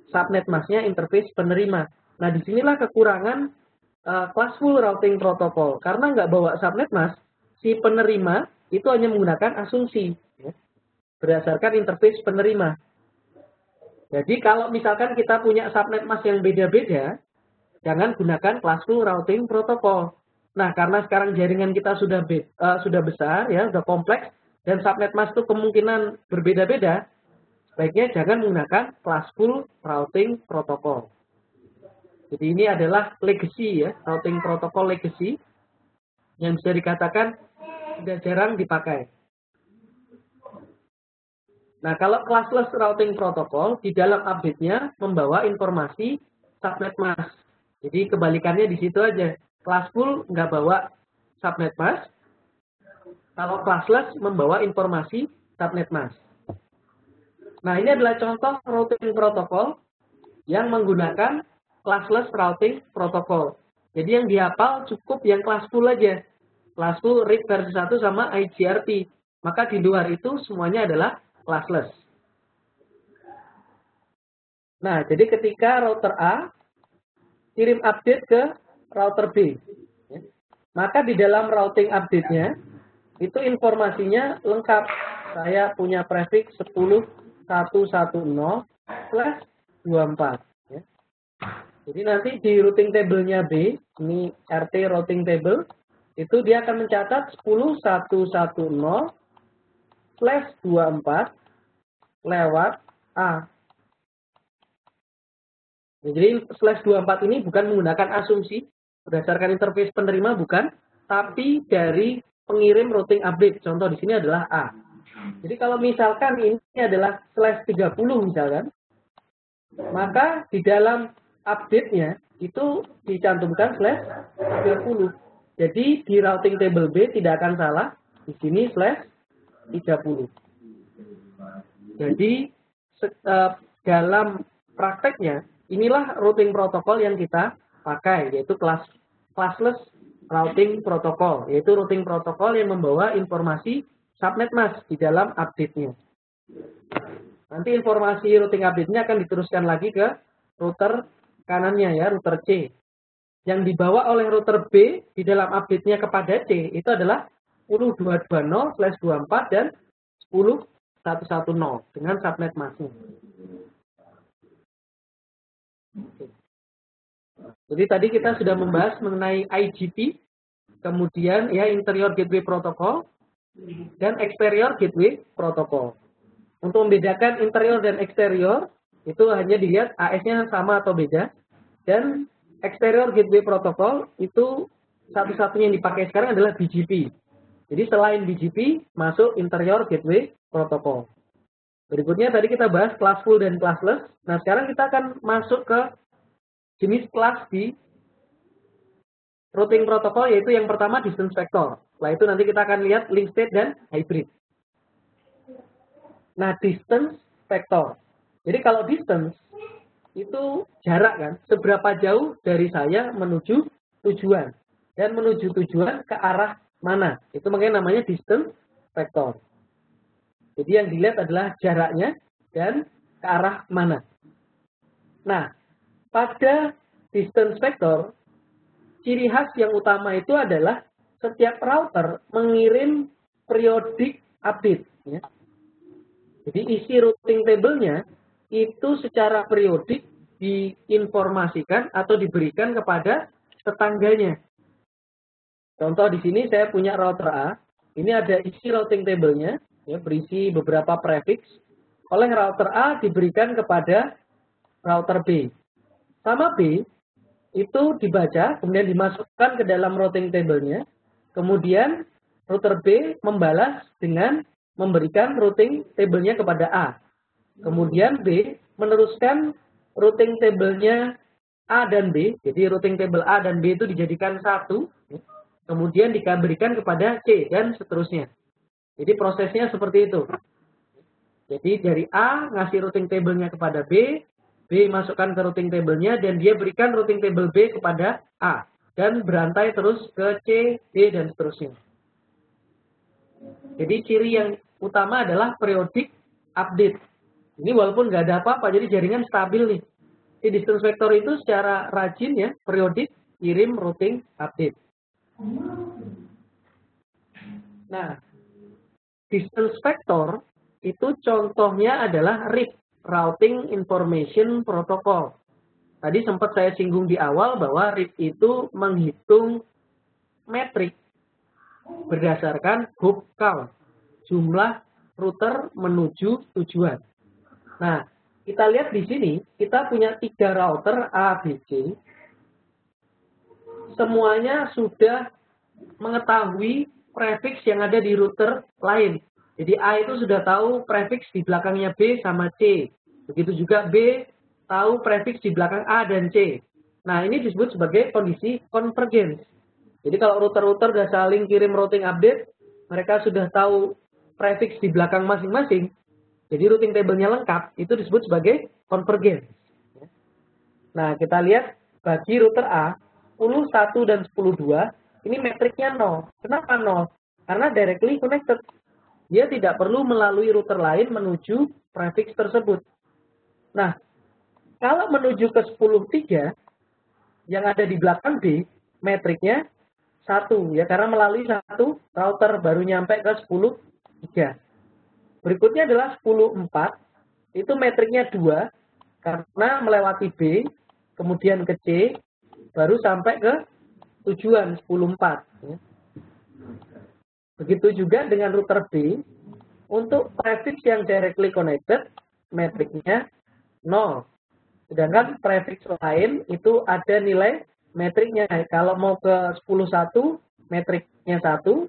subnet mask-nya interface penerima. Nah, disinilah kekurangan classful routing protocol. Karena nggak bawa subnet mask, si penerima itu hanya menggunakan asumsi, ya, berdasarkan interface penerima. Jadi kalau misalkan kita punya subnet mask yang beda-beda, jangan gunakan classful routing protocol. Nah, karena sekarang jaringan kita sudah besar, ya, sudah kompleks, dan subnet mask itu kemungkinan berbeda-beda, sebaiknya jangan menggunakan classful routing protocol. Jadi ini adalah legacy, ya, routing protocol legacy yang bisa dikatakan sudah jarang dipakai. Nah, kalau classless routing protocol di dalam update-nya membawa informasi subnet mask. Jadi kebalikannya di situ aja. Classful nggak bawa subnet mask. Kalau classless membawa informasi subnet mask. Nah, ini adalah contoh routing protocol yang menggunakan classless routing protocol. Jadi yang dihafal cukup yang classful aja. Classful RIP versi 1 sama IGRP. Maka di luar itu semuanya adalah classless. Nah, jadi ketika router A kirim update ke router B, maka di dalam routing update-nya itu informasinya lengkap. Saya punya prefix 10.110/24. Ya. Jadi nanti di routing table-nya B, ini RT routing table, itu dia akan mencatat 10.110/24 lewat A. Jadi /24 ini bukan menggunakan asumsi berdasarkan interface penerima, bukan, tapi dari pengirim routing update. Contoh di sini adalah A. Jadi kalau misalkan ini adalah /30 misalkan, maka di dalam update-nya itu dicantumkan /30. Jadi di routing table B tidak akan salah, di sini /30. Jadi dalam prakteknya inilah routing protokol yang kita pakai, yaitu classless routing protocol, yaitu routing protokol yang membawa informasi subnet mask di dalam update-nya. Nanti informasi routing update-nya akan diteruskan lagi ke router kanannya ya, router C. Yang dibawa oleh router B di dalam update-nya kepada C itu adalah 10.220/24 dan 10.110 dengan subnet mask-nya. Jadi tadi kita sudah membahas mengenai IGP, kemudian ya interior gateway protocol dan exterior gateway protocol. Untuk membedakan interior dan eksterior itu hanya dilihat AS-nya sama atau beda, dan exterior gateway protocol itu satu-satunya yang dipakai sekarang adalah BGP. Jadi selain BGP masuk interior gateway protocol. Berikutnya tadi kita bahas classful dan classless. Nah sekarang kita akan masuk ke jenis kelas di routing protokol, yaitu yang pertama distance vector. Setelah itu nanti kita akan lihat link state dan hybrid. Nah, distance vector. Jadi kalau distance itu jarak kan, seberapa jauh dari saya menuju tujuan dan menuju tujuan ke arah mana. Itu makanya namanya distance vector. Jadi yang dilihat adalah jaraknya dan ke arah mana. Nah, pada distance vector, ciri khas yang utama itu adalah setiap router mengirim periodic update. Ya. Jadi isi routing table-nya itu secara periodik diinformasikan atau diberikan kepada tetangganya. Contoh di sini saya punya router A, ini ada isi routing table-nya, ya, berisi beberapa prefix. Oleh router A diberikan kepada router B. Sama B itu dibaca, kemudian dimasukkan ke dalam routing table-nya. Kemudian router B membalas dengan memberikan routing table-nya kepada A. Kemudian B meneruskan routing table-nya A dan B. Jadi routing table A dan B itu dijadikan satu. Kemudian diberikan kepada C dan seterusnya. Jadi prosesnya seperti itu. Jadi dari A ngasih routing table-nya kepada B. B masukkan ke routing table-nya dan dia berikan routing table B kepada A. Dan berantai terus ke C, D, dan seterusnya. Jadi ciri yang utama adalah periodic update. Ini walaupun nggak ada apa-apa, jadi jaringan stabil nih. Di distance vector itu secara rajin ya, periodik kirim routing update. Nah, distance vector itu contohnya adalah RIP, Routing Information Protocol. Tadi sempat saya singgung di awal bahwa RIP itu menghitung metrik berdasarkan hop count, jumlah router menuju tujuan. Nah, kita lihat di sini, kita punya 3 router A, B, C. Semuanya sudah mengetahui prefix yang ada di router lain. Jadi A itu sudah tahu prefix di belakangnya B sama C. Begitu juga B tahu prefix di belakang A dan C. Nah, ini disebut sebagai kondisi convergence. Jadi kalau router-router sudah saling kirim routing update, mereka sudah tahu prefix di belakang masing-masing. Jadi routing table-nya lengkap, itu disebut sebagai convergence. Nah, kita lihat bagi router A, 10.1 dan 10.2, ini metriknya 0. Kenapa 0? Karena directly connected. Dia tidak perlu melalui router lain menuju prefix tersebut. Nah, kalau menuju ke 10.3, yang ada di belakang B, metriknya 1. Ya, karena melalui satu router baru nyampe ke 10.3. Berikutnya adalah 10.4, itu metriknya 2, karena melewati B, kemudian ke C, baru sampai ke tujuan 10.4. Ya. Begitu juga dengan router B, untuk prefix yang directly connected, metriknya 0. Sedangkan prefix lain itu ada nilai metriknya. Kalau mau ke 10.1, metriknya 1,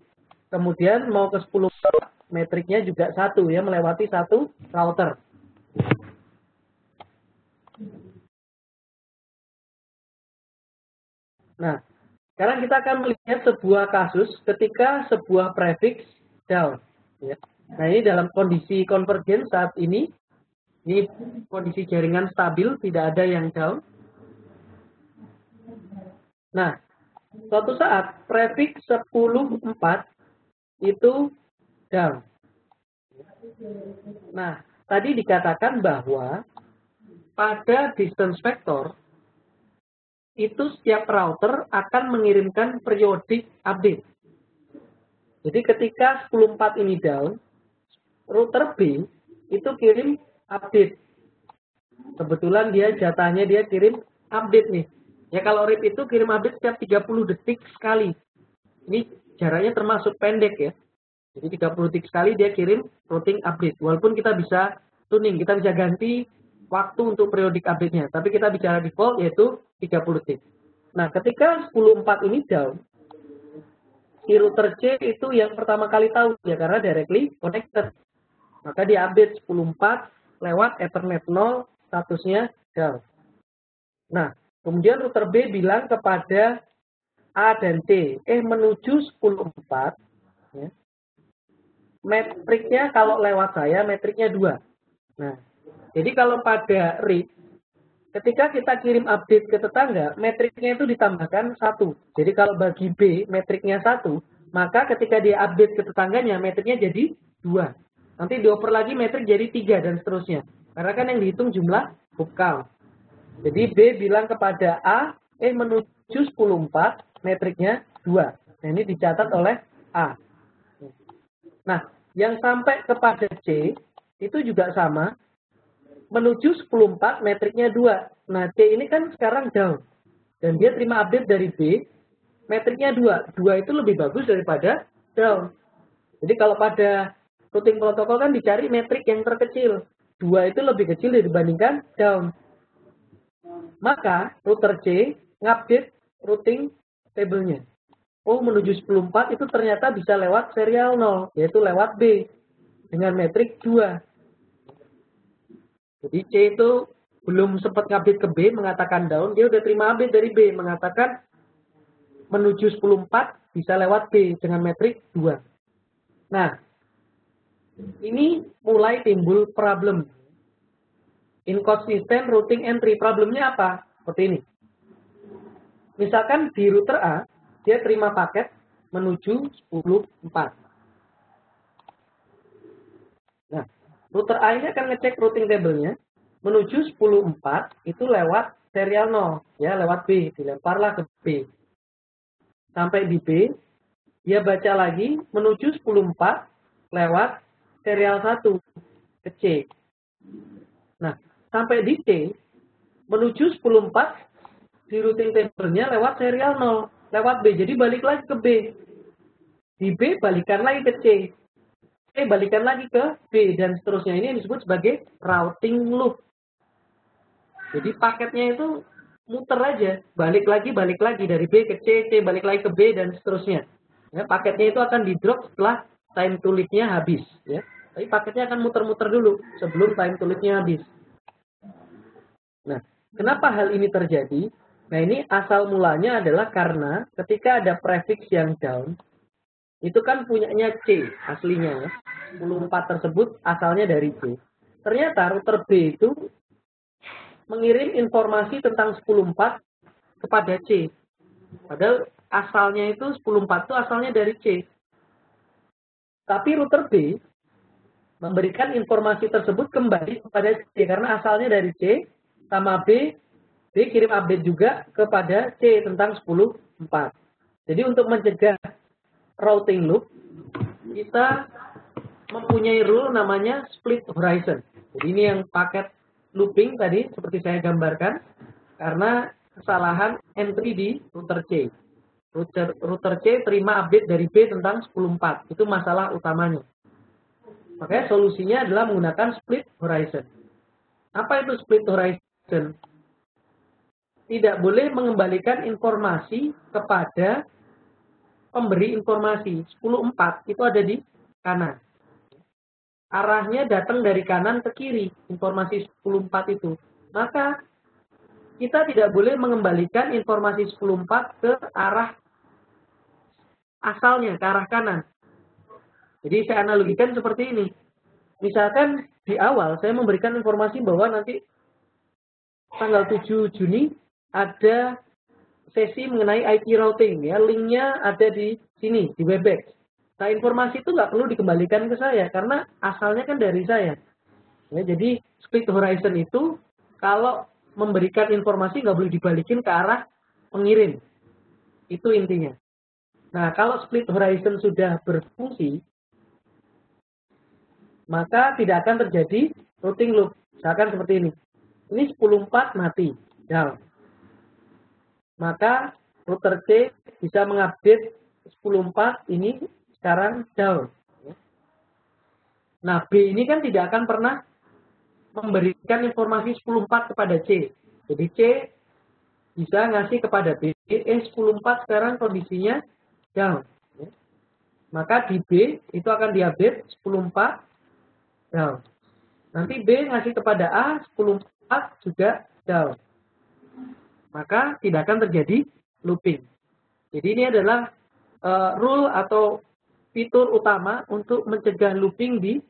kemudian mau ke 10.4, metriknya juga 1, ya, melewati satu router. Nah, sekarang kita akan melihat sebuah kasus ketika sebuah prefix down. Ya. Nah, ini dalam kondisi convergence saat ini kondisi jaringan stabil, tidak ada yang down. Nah, suatu saat prefix 10.4 itu down. Nah, tadi dikatakan bahwa pada distance vector itu setiap router akan mengirimkan periodic update. Jadi ketika 10.4 ini down, router B itu kirim update. Kebetulan dia jatahnya dia kirim update nih. Ya kalau RIP itu kirim update setiap 30 detik sekali. Ini jaraknya termasuk pendek ya. Jadi 30 detik sekali dia kirim routing update. Walaupun kita bisa tuning, kita bisa ganti waktu untuk periodik update-nya. Tapi kita bicara default yaitu 30 detik. Nah ketika 10.4 ini down, si router C itu yang pertama kali tahu ya karena directly connected. Maka dia update 10.4 lewat Ethernet 0 statusnya down. Nah, kemudian router B bilang kepada A dan T, menuju 10.4 ya, metriknya kalau lewat saya metriknya 2. Nah, jadi kalau pada RIP, ketika kita kirim update ke tetangga, metriknya itu ditambahkan 1. Jadi kalau bagi B metriknya 1, maka ketika dia update ke tetangganya, metriknya jadi 2. Nanti dioper lagi metrik jadi 3 dan seterusnya. Karena kan yang dihitung jumlah hop count. Jadi B bilang kepada A, menuju 10.4, metriknya 2. Nah, ini dicatat oleh A. Nah, yang sampai kepada C, itu juga sama. Menuju 10.4, metriknya 2. Nah, C ini kan sekarang down. Dan dia terima update dari B, metriknya 2. 2 itu lebih bagus daripada down. Jadi kalau pada routing protokol kan dicari metrik yang terkecil. 2 itu lebih kecil dibandingkan down. Maka router C ngupdate routing table-nya. Oh, menuju 10.4 itu ternyata bisa lewat serial 0, yaitu lewat B dengan metrik 2. Jadi C itu belum sempat ngupdate ke B mengatakan down, dia udah terima update dari B mengatakan menuju 10.4 bisa lewat B dengan metrik 2. Nah, ini mulai timbul problem. Inconsistent routing entry. Problemnya apa? Seperti ini. Misalkan di router A, dia terima paket menuju 10.4. Nah, router A ini akan ngecek routing table-nya. Menuju 10.4 itu lewat serial 0. Ya, lewat B. Dilemparlah ke B. Sampai di B, dia baca lagi menuju 10.4 lewat serial 1 ke C. Nah, sampai di C, menuju 10.4 di routing table-nya lewat serial 0, lewat B. Jadi balik lagi ke B. Di B balikan lagi ke C. C balikan lagi ke B dan seterusnya. Ini yang disebut sebagai routing loop. Jadi paketnya itu muter aja, balik lagi dari B ke C, C balik lagi ke B dan seterusnya. Ya, paketnya itu akan di drop setelah time to leak-nya habis. Ya. Tapi paketnya akan muter-muter dulu sebelum time to leak-nya habis. Nah, kenapa hal ini terjadi? Nah, ini asal mulanya adalah karena ketika ada prefix yang down, itu kan punyanya C aslinya ya. 10.4 tersebut asalnya dari C. Ternyata router B itu mengirim informasi tentang 10.4 kepada C. Padahal asalnya itu 10.4 itu asalnya dari C. Tapi router B memberikan informasi tersebut kembali kepada C karena asalnya dari C sama B kirim update juga kepada C tentang 10.4. Jadi untuk mencegah routing loop, kita mempunyai rule namanya split horizon. Jadi ini yang paket looping tadi seperti saya gambarkan karena kesalahan entry di router C. Router C terima update dari B tentang 10.4. Itu masalah utamanya. Makanya solusinya adalah menggunakan split horizon. Apa itu split horizon? Tidak boleh mengembalikan informasi kepada pemberi informasi. 10.4 itu ada di kanan. Arahnya datang dari kanan ke kiri, informasi 10.4 itu. Maka kita tidak boleh mengembalikan informasi 10.4 ke arah asalnya, ke arah kanan. Jadi saya analogikan seperti ini. Misalkan di awal saya memberikan informasi bahwa nanti tanggal 7 Juni ada sesi mengenai IP routing, ya, linknya ada di sini, di Webex. Nah, informasi itu nggak perlu dikembalikan ke saya, karena asalnya kan dari saya. Ya, jadi split horizon itu kalau memberikan informasi nggak boleh dibalikin ke arah pengirim. Itu intinya. Nah, kalau split horizon sudah berfungsi, maka tidak akan terjadi routing loop. Misalkan seperti ini. Ini 10.4 mati, down. Maka router C bisa mengupdate 10.4 ini sekarang down. Nah, B ini kan tidak akan pernah memberikan informasi 10.4 kepada C. Jadi C bisa ngasih kepada B, 10.4 sekarang kondisinya down. Maka di B itu akan diupdate 10.4 down. Nanti B ngasih kepada A 10.4 juga down. Maka tidak akan terjadi looping. Jadi ini adalah rule atau fitur utama untuk mencegah looping di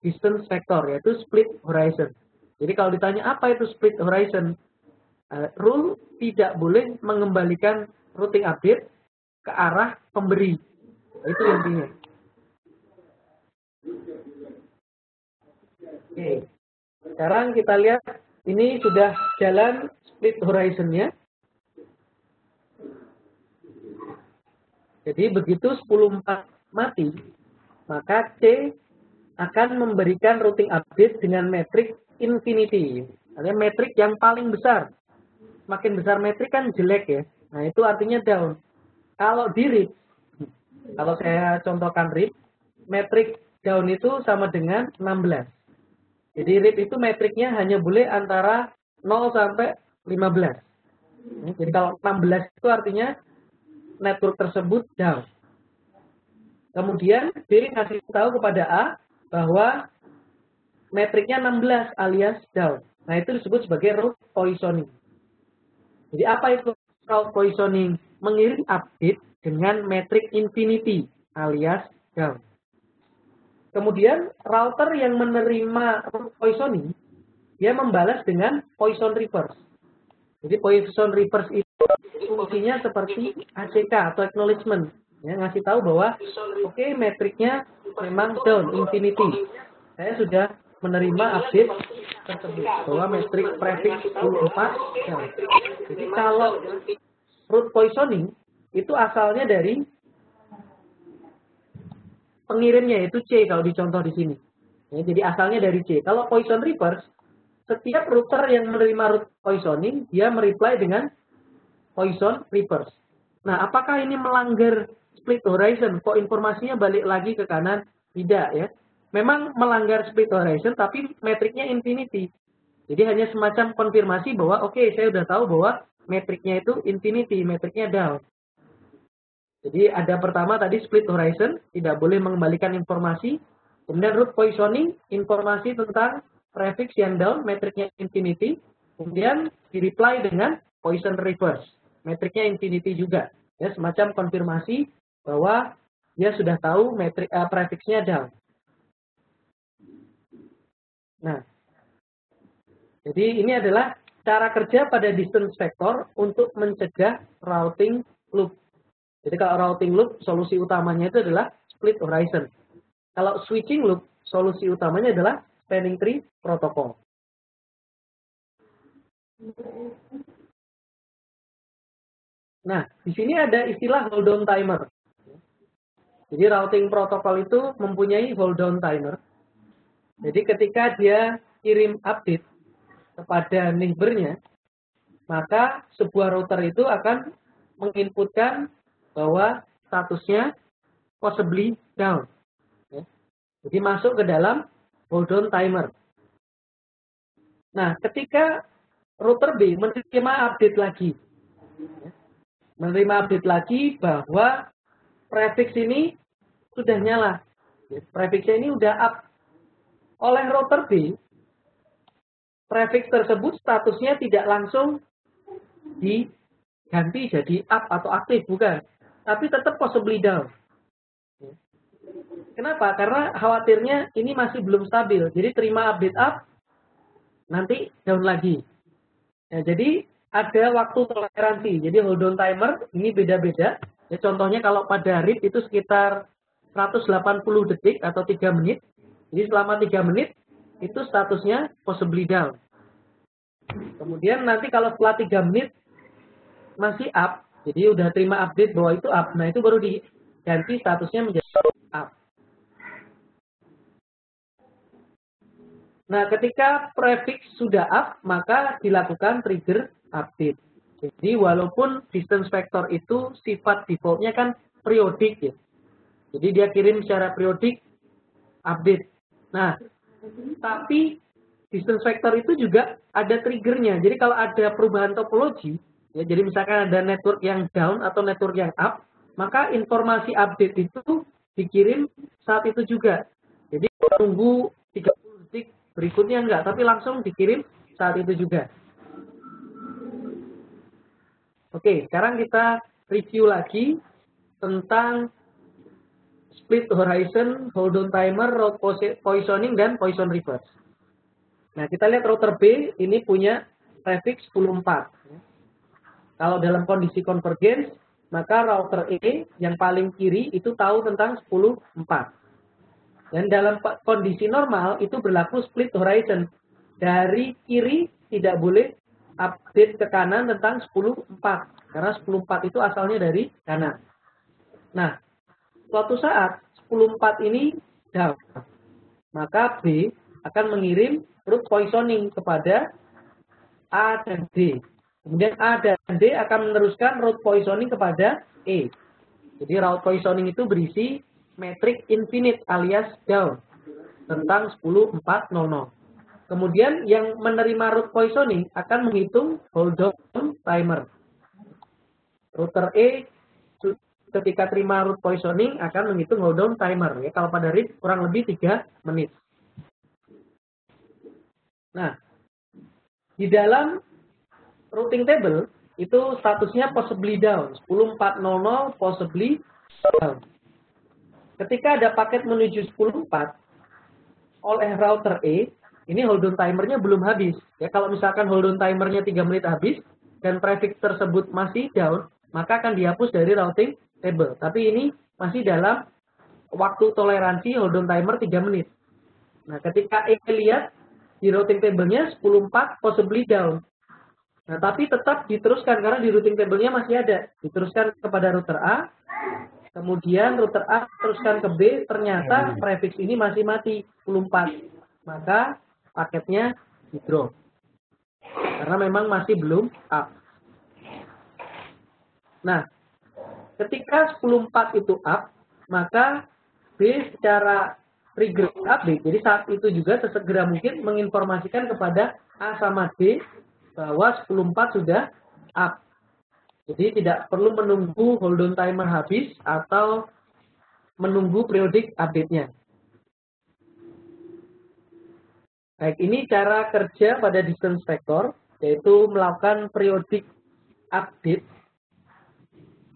distance vector, yaitu split horizon. Jadi kalau ditanya apa itu split horizon, rule tidak boleh mengembalikan routing update ke arah pemberi. Itu intinya. Oke. Sekarang kita lihat ini sudah jalan split horizon-nya. Jadi begitu 10.4 mati, maka C akan memberikan routing update dengan metrik infinity. Artinya metrik yang paling besar. Makin besar metrik kan jelek ya. Nah itu artinya down. Kalau di RIP, kalau saya contohkan RIP, metrik down itu sama dengan 16. Jadi RIP itu metriknya hanya boleh antara 0 sampai 15. Jadi kalau 16 itu artinya network tersebut down. Kemudian B ngasih tahu kepada A bahwa metriknya 16 alias down. Nah itu disebut sebagai route poisoning. Jadi apa itu route poisoning? Mengirim update dengan metrik infinity alias down. Kemudian router yang menerima route poisoning, dia membalas dengan poison reverse. Jadi poison reverse itu fungsinya seperti ACK atau acknowledgement. Ya, ngasih tahu bahwa oke, metriknya memang down, infinity. Saya sudah menerima update tersebut bahwa metrik prefix 10.4 down. Jadi kalau route poisoning itu asalnya dari pengirimnya, yaitu C kalau dicontoh di sini. Ya, jadi asalnya dari C. Kalau poison reverse, setiap router yang menerima route poisoning, dia mereply dengan poison reverse. Nah, apakah ini melanggar split horizon? Kok informasinya balik lagi ke kanan? Tidak ya. Memang melanggar split horizon, tapi metriknya infinity. Jadi hanya semacam konfirmasi bahwa oke, saya sudah tahu bahwa metriknya itu infinity, metriknya down. Jadi ada pertama tadi split horizon, tidak boleh mengembalikan informasi. Kemudian route poisoning, informasi tentang prefix yang down, metriknya infinity. Kemudian di-reply dengan poison reverse, metriknya infinity juga. Ya, semacam konfirmasi bahwa dia sudah tahu metrik prefixnya down. Nah, jadi ini adalah cara kerja pada distance vector untuk mencegah routing loop. Jadi kalau routing loop, solusi utamanya itu adalah split horizon. Kalau switching loop, solusi utamanya adalah spanning tree protocol. Nah, di sini ada istilah hold down timer. Jadi routing protokol itu mempunyai hold down timer. Jadi ketika dia kirim update kepada neighbornya, maka sebuah router itu akan menginputkan bahwa statusnya possibly down. Jadi masuk ke dalam hold down timer. Nah, ketika router B menerima update lagi, bahwa prefix ini sudah nyala, prefixnya ini udah up. Oleh router B, prefix tersebut statusnya tidak langsung diganti jadi up atau aktif, bukan. Tapi tetap possibly down. Kenapa? Karena khawatirnya ini masih belum stabil. Jadi terima update up, nanti down lagi. Ya, jadi ada waktu toleransi. Jadi hold on timer ini beda-beda. Ya, contohnya kalau pada RIP itu sekitar 180 detik atau 3 menit. Jadi selama 3 menit itu statusnya possibly down. Kemudian nanti kalau setelah 3 menit masih up, jadi udah terima update bahwa itu up. Nah, itu baru diganti statusnya menjadi up. Nah, ketika prefix sudah up, maka dilakukan trigger update. Jadi, walaupun distance vector itu sifat defaultnya kan periodik ya. Jadi, dia kirim secara periodik update. Nah, tapi distance vector itu juga ada triggernya. Jadi, kalau ada perubahan topologi, ya, jadi misalkan ada network yang down atau network yang up, maka informasi update itu dikirim saat itu juga. Jadi, tunggu 30 detik berikutnya enggak, tapi langsung dikirim saat itu juga. Oke, sekarang kita review lagi tentang split horizon, hold on timer, route poisoning, dan poison reverse. Nah, kita lihat router B ini punya prefix 10.4. Kalau dalam kondisi convergence, maka router E yang paling kiri itu tahu tentang 10.4. Dan dalam kondisi normal itu berlaku split horizon. Dari kiri tidak boleh update ke kanan tentang 10.4. Karena 10.4 itu asalnya dari kanan. Nah, suatu saat 10.4 ini down. Maka B akan mengirim route poisoning kepada A dan D. Kemudian A dan D akan meneruskan route poisoning kepada E. Jadi route poisoning itu berisi metrik infinite alias down tentang 10.4.00. Kemudian yang menerima route poisoning akan menghitung hold on timer. Router E ketika terima route poisoning akan menghitung hold on timer. Ya, kalau pada RIP kurang lebih 3 menit. Nah, di dalam routing table itu statusnya possibly down. 10.4.00 possibly down. Ketika ada paket menuju 10.4 oleh router E, ini hold on timernya belum habis. Ya, kalau misalkan hold on timernya 3 menit habis dan prefix tersebut masih down, maka akan dihapus dari routing table. Tapi ini masih dalam waktu toleransi hold on timer 3 menit. Nah, ketika E lihat di routing table-nya 10.4 possibly down. Nah, tapi tetap diteruskan karena di routing table-nya masih ada. Diteruskan kepada router A. Kemudian router A teruskan ke B, ternyata prefix ini masih mati 10.4. Maka paketnya di drop. Karena memang masih belum up. Nah, ketika 10.4 itu up, maka B secara trigger update. Jadi saat itu juga sesegera mungkin menginformasikan kepada A sama D bahwa 10.4 sudah up. Jadi tidak perlu menunggu hold on timer habis atau menunggu periodik update-nya. Baik, ini cara kerja pada distance vector, yaitu melakukan periodik update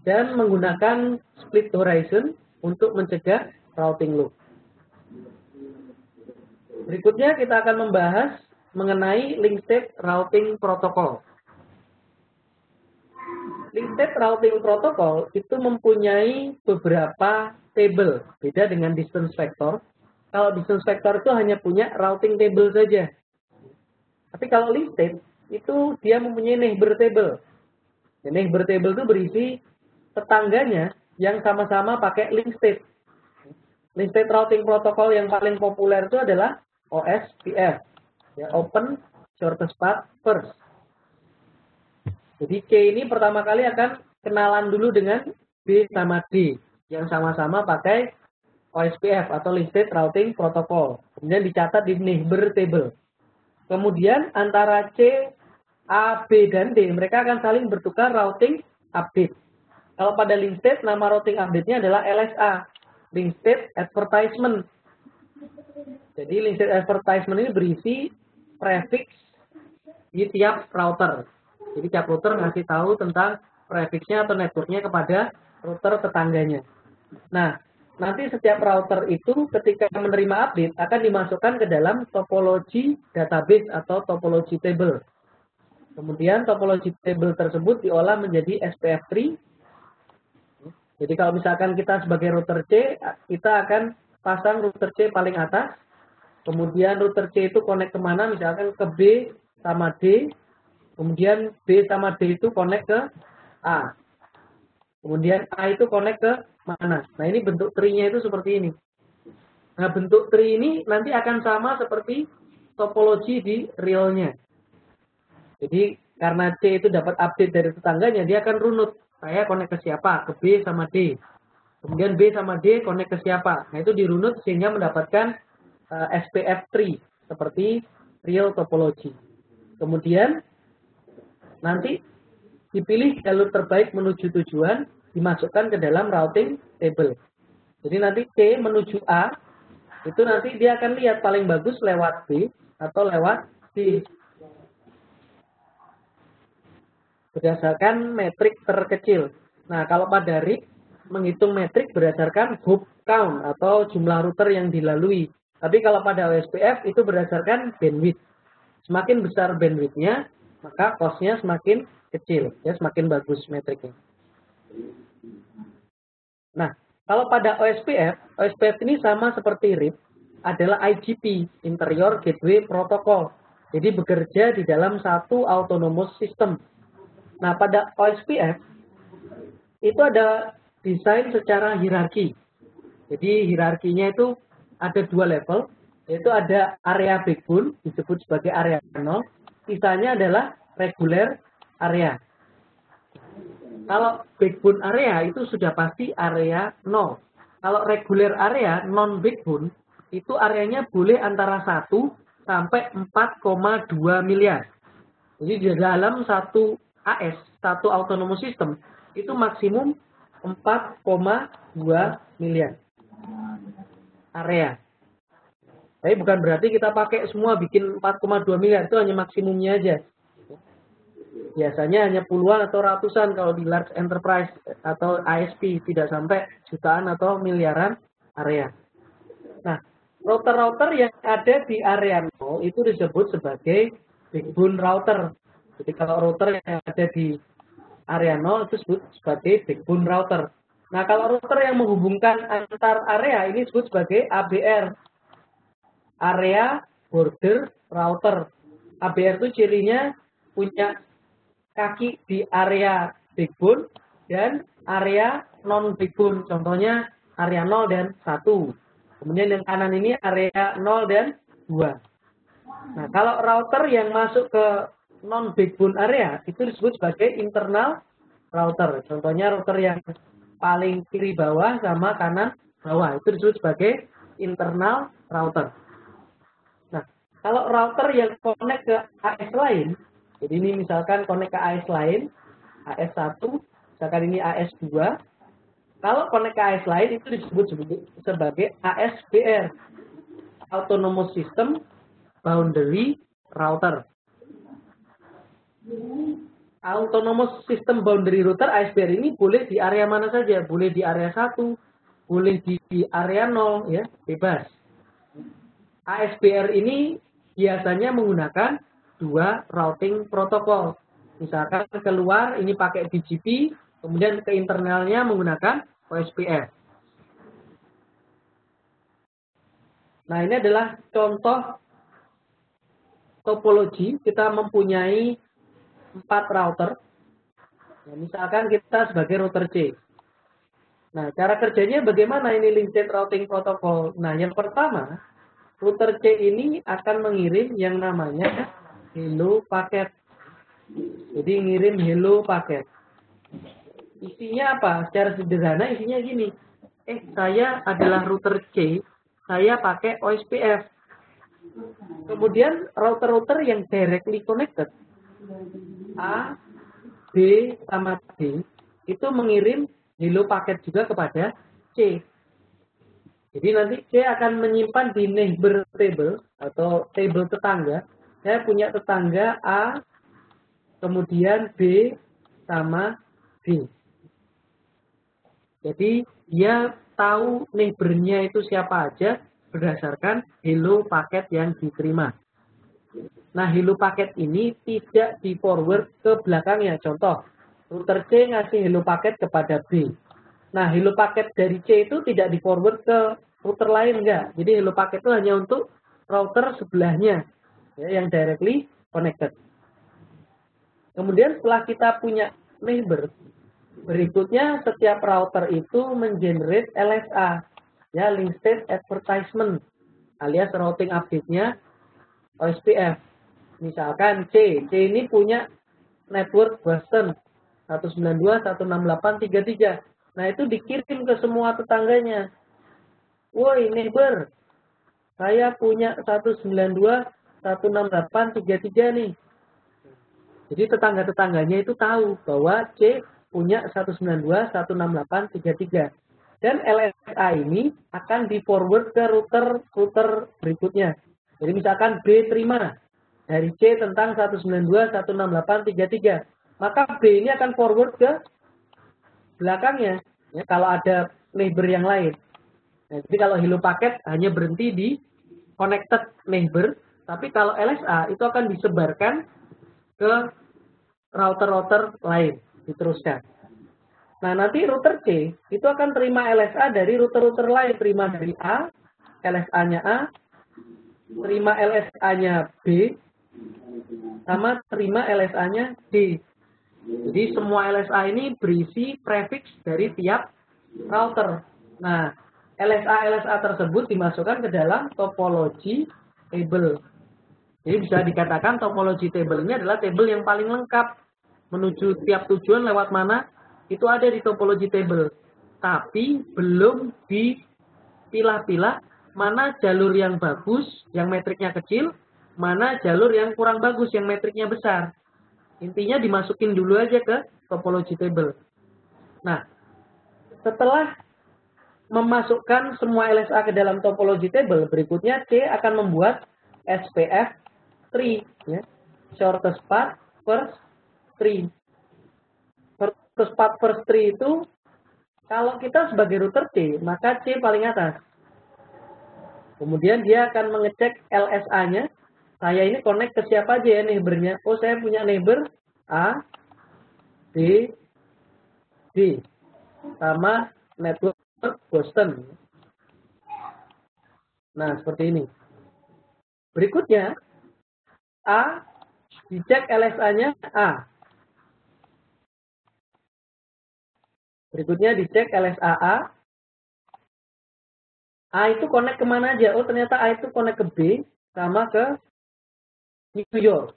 dan menggunakan split horizon untuk mencegah routing loop. Berikutnya kita akan membahas mengenai link state routing protocol. Link state routing protocol itu mempunyai beberapa table, beda dengan distance vector. Kalau distance vector itu hanya punya routing table saja. Tapi kalau link state itu dia mempunyai neighbor table. Dan neighbor table itu berisi tetangganya yang sama-sama pakai link state. Link state routing protocol yang paling populer itu adalah OSPF, ya, Open Shortest Path First. Jadi C ini pertama kali akan kenalan dulu dengan B sama D yang sama-sama pakai OSPF atau Link State Routing Protocol. Kemudian dicatat di neighbor table. Kemudian antara C, A, B, dan D mereka akan saling bertukar routing update. Kalau pada link state nama routing update-nya adalah LSA, Link State Advertisement. Jadi link state advertisement ini berisi prefix di tiap router. Jadi tiap router ngasih tahu tentang prefixnya atau networknya kepada router tetangganya. Nah, nanti setiap router itu ketika menerima update akan dimasukkan ke dalam topologi database atau topologi table. Kemudian topologi table tersebut diolah menjadi SPF3. Jadi kalau misalkan kita sebagai router C, kita akan pasang router C paling atas. Kemudian router C itu connect kemana? Misalkan ke B sama D. Kemudian B sama D itu connect ke A. Kemudian A itu connect ke mana? Nah, ini bentuk tree-nya itu seperti ini. Nah, bentuk tree ini nanti akan sama seperti topologi di realnya. Jadi, karena C itu dapat update dari tetangganya, dia akan runut. Saya connect ke siapa? Ke B sama D. Kemudian B sama D connect ke siapa? Nah, itu dirunut sehingga mendapatkan SPF tree, seperti real topology. Kemudian, nanti dipilih jalur terbaik menuju tujuan, dimasukkan ke dalam routing table. Jadi nanti C menuju A, itu nanti dia akan lihat paling bagus lewat B atau lewat D. Berdasarkan metrik terkecil. Nah, kalau pada RIP, menghitung metrik berdasarkan hop count atau jumlah router yang dilalui. Tapi kalau pada OSPF itu berdasarkan bandwidth. Semakin besar bandwidthnya, maka cost-nya semakin kecil, ya semakin bagus metriknya. Nah, kalau pada OSPF ini sama seperti RIP, adalah IGP, Interior Gateway Protocol. Jadi bekerja di dalam satu autonomous system. Nah, pada OSPF, itu ada desain secara hierarki. Jadi hierarkinya itu ada dua level, yaitu ada area backbone, disebut sebagai area 0, sisanya adalah reguler area. Kalau backbone area itu sudah pasti area 0. Kalau reguler area non backbone itu areanya boleh antara 1 sampai 4,2 miliar. Jadi di dalam satu AS, satu autonomous system itu maksimum 4,2 miliar area. Tapi bukan berarti kita pakai semua bikin 4,2 miliar, itu hanya maksimumnya aja. Biasanya hanya puluhan atau ratusan kalau di large enterprise atau ISP, tidak sampai jutaan atau miliaran area. Nah, router-router yang ada di area 0 itu disebut sebagai backbone router. Jadi kalau router yang ada di area 0 itu disebut sebagai backbone router. Nah, kalau router yang menghubungkan antar area ini disebut sebagai ABR. Area Border Router. ABR itu cirinya punya kaki di area backbone dan area non backbone. Contohnya area 0 dan 1. Kemudian yang kanan ini area 0 dan 2. Nah, kalau router yang masuk ke non backbone area itu disebut sebagai internal router. Contohnya router yang paling kiri bawah sama kanan bawah itu disebut sebagai internal router. Nah, kalau router yang connect ke AS lain, jadi ini misalkan connect ke AS lain, AS1, misalkan ini AS2, kalau connect ke AS lain itu disebut sebagai ASBR, Autonomous System Boundary Router. Autonomous System Boundary Router ASBR ini boleh di area mana saja, boleh di area 1, boleh di area 0, ya, bebas. ASBR ini biasanya menggunakan dua routing protokol. Misalkan keluar ini pakai BGP, kemudian ke internalnya menggunakan OSPF. Nah, ini adalah contoh topologi. Kita mempunyai 4 router. Ya, misalkan kita sebagai router C. Nah, cara kerjanya bagaimana ini link state routing protocol? Nah, yang pertama, router C ini akan mengirim yang namanya hello paket. Jadi ngirim hello paket. Isinya apa? Secara sederhana isinya gini. Saya adalah router C, saya pakai OSPF. Kemudian router-router yang directly connected A, B, sama D itu mengirim hello paket juga kepada C. Jadi nanti C akan menyimpan di neighbor table atau table tetangga. Saya punya tetangga A, kemudian B sama D. Jadi dia tahu neighbor-nya itu siapa aja berdasarkan hello paket yang diterima. Nah, hello paket ini tidak di forward ke belakangnya. Contoh, router C ngasih hello paket kepada B. Nah, hello paket dari C itu tidak di forward ke router lain, enggak. Jadi hello paket itu hanya untuk router sebelahnya, ya, yang directly connected. Kemudian setelah kita punya neighbor, berikutnya setiap router itu mengenerate LSA, ya, link state advertisement, alias routing update-nya OSPF. Misalkan C ini punya network Boston 192.168.3.3. Nah, itu dikirim ke semua tetangganya. Woi neighbor, saya punya 192.168.3.3 nih. Jadi tetangga-tetangganya itu tahu bahwa C punya 192.168.3.3. Dan LSA ini akan di forward ke router berikutnya. Jadi misalkan B terima dari C tentang 192.168.3.3. Maka B ini akan forward ke belakangnya, ya, kalau ada neighbor yang lain. Nah, jadi kalau hello paket hanya berhenti di connected neighbor, tapi kalau LSA itu akan disebarkan ke router-router lain, diteruskan. Nah, nanti router C itu akan terima LSA dari router-router lain, terima dari A, LSA-nya A, terima LSA-nya B, sama terima LSA-nya D. Jadi semua LSA ini berisi prefix dari tiap router. Nah, LSA tersebut dimasukkan ke dalam topologi table. Jadi bisa dikatakan topologi table ini adalah table yang paling lengkap. Menuju tiap tujuan lewat mana, itu ada di topologi table. Tapi belum dipilah-pilah mana jalur yang bagus, yang metriknya kecil, mana jalur yang kurang bagus, yang metriknya besar. Intinya dimasukin dulu aja ke topologi table. Nah, setelah memasukkan semua LSA ke dalam topologi table, berikutnya C akan membuat SPF tree, ya, shortest path first tree. Shortest path first tree itu kalau kita sebagai router C, maka C paling atas. Kemudian dia akan mengecek LSA-nya. Saya ini connect ke siapa aja ya neighbor-nya. Oh, saya punya neighbor A, B, D. Sama network Boston. Nah, seperti ini. Berikutnya, A, dicek LSA-nya A. Berikutnya dicek LSA A. A itu connect kemana aja? Oh, ternyata A itu connect ke B sama ke New York.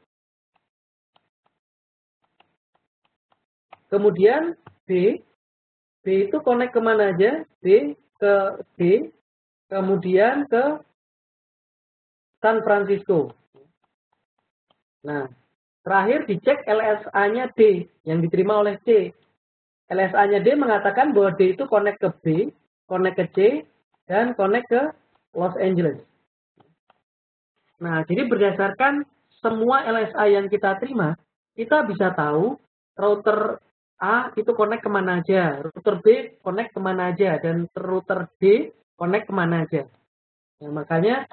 Kemudian B itu connect kemana aja? B ke D, kemudian ke San Francisco. Nah, terakhir dicek LSA-nya D yang diterima oleh C. LSA-nya D mengatakan bahwa D itu connect ke B, connect ke C, dan connect ke Los Angeles. Nah, jadi berdasarkan semua LSA yang kita terima, kita bisa tahu router A itu connect kemana aja, router B connect kemana aja, dan router D connect kemana aja. Nah, makanya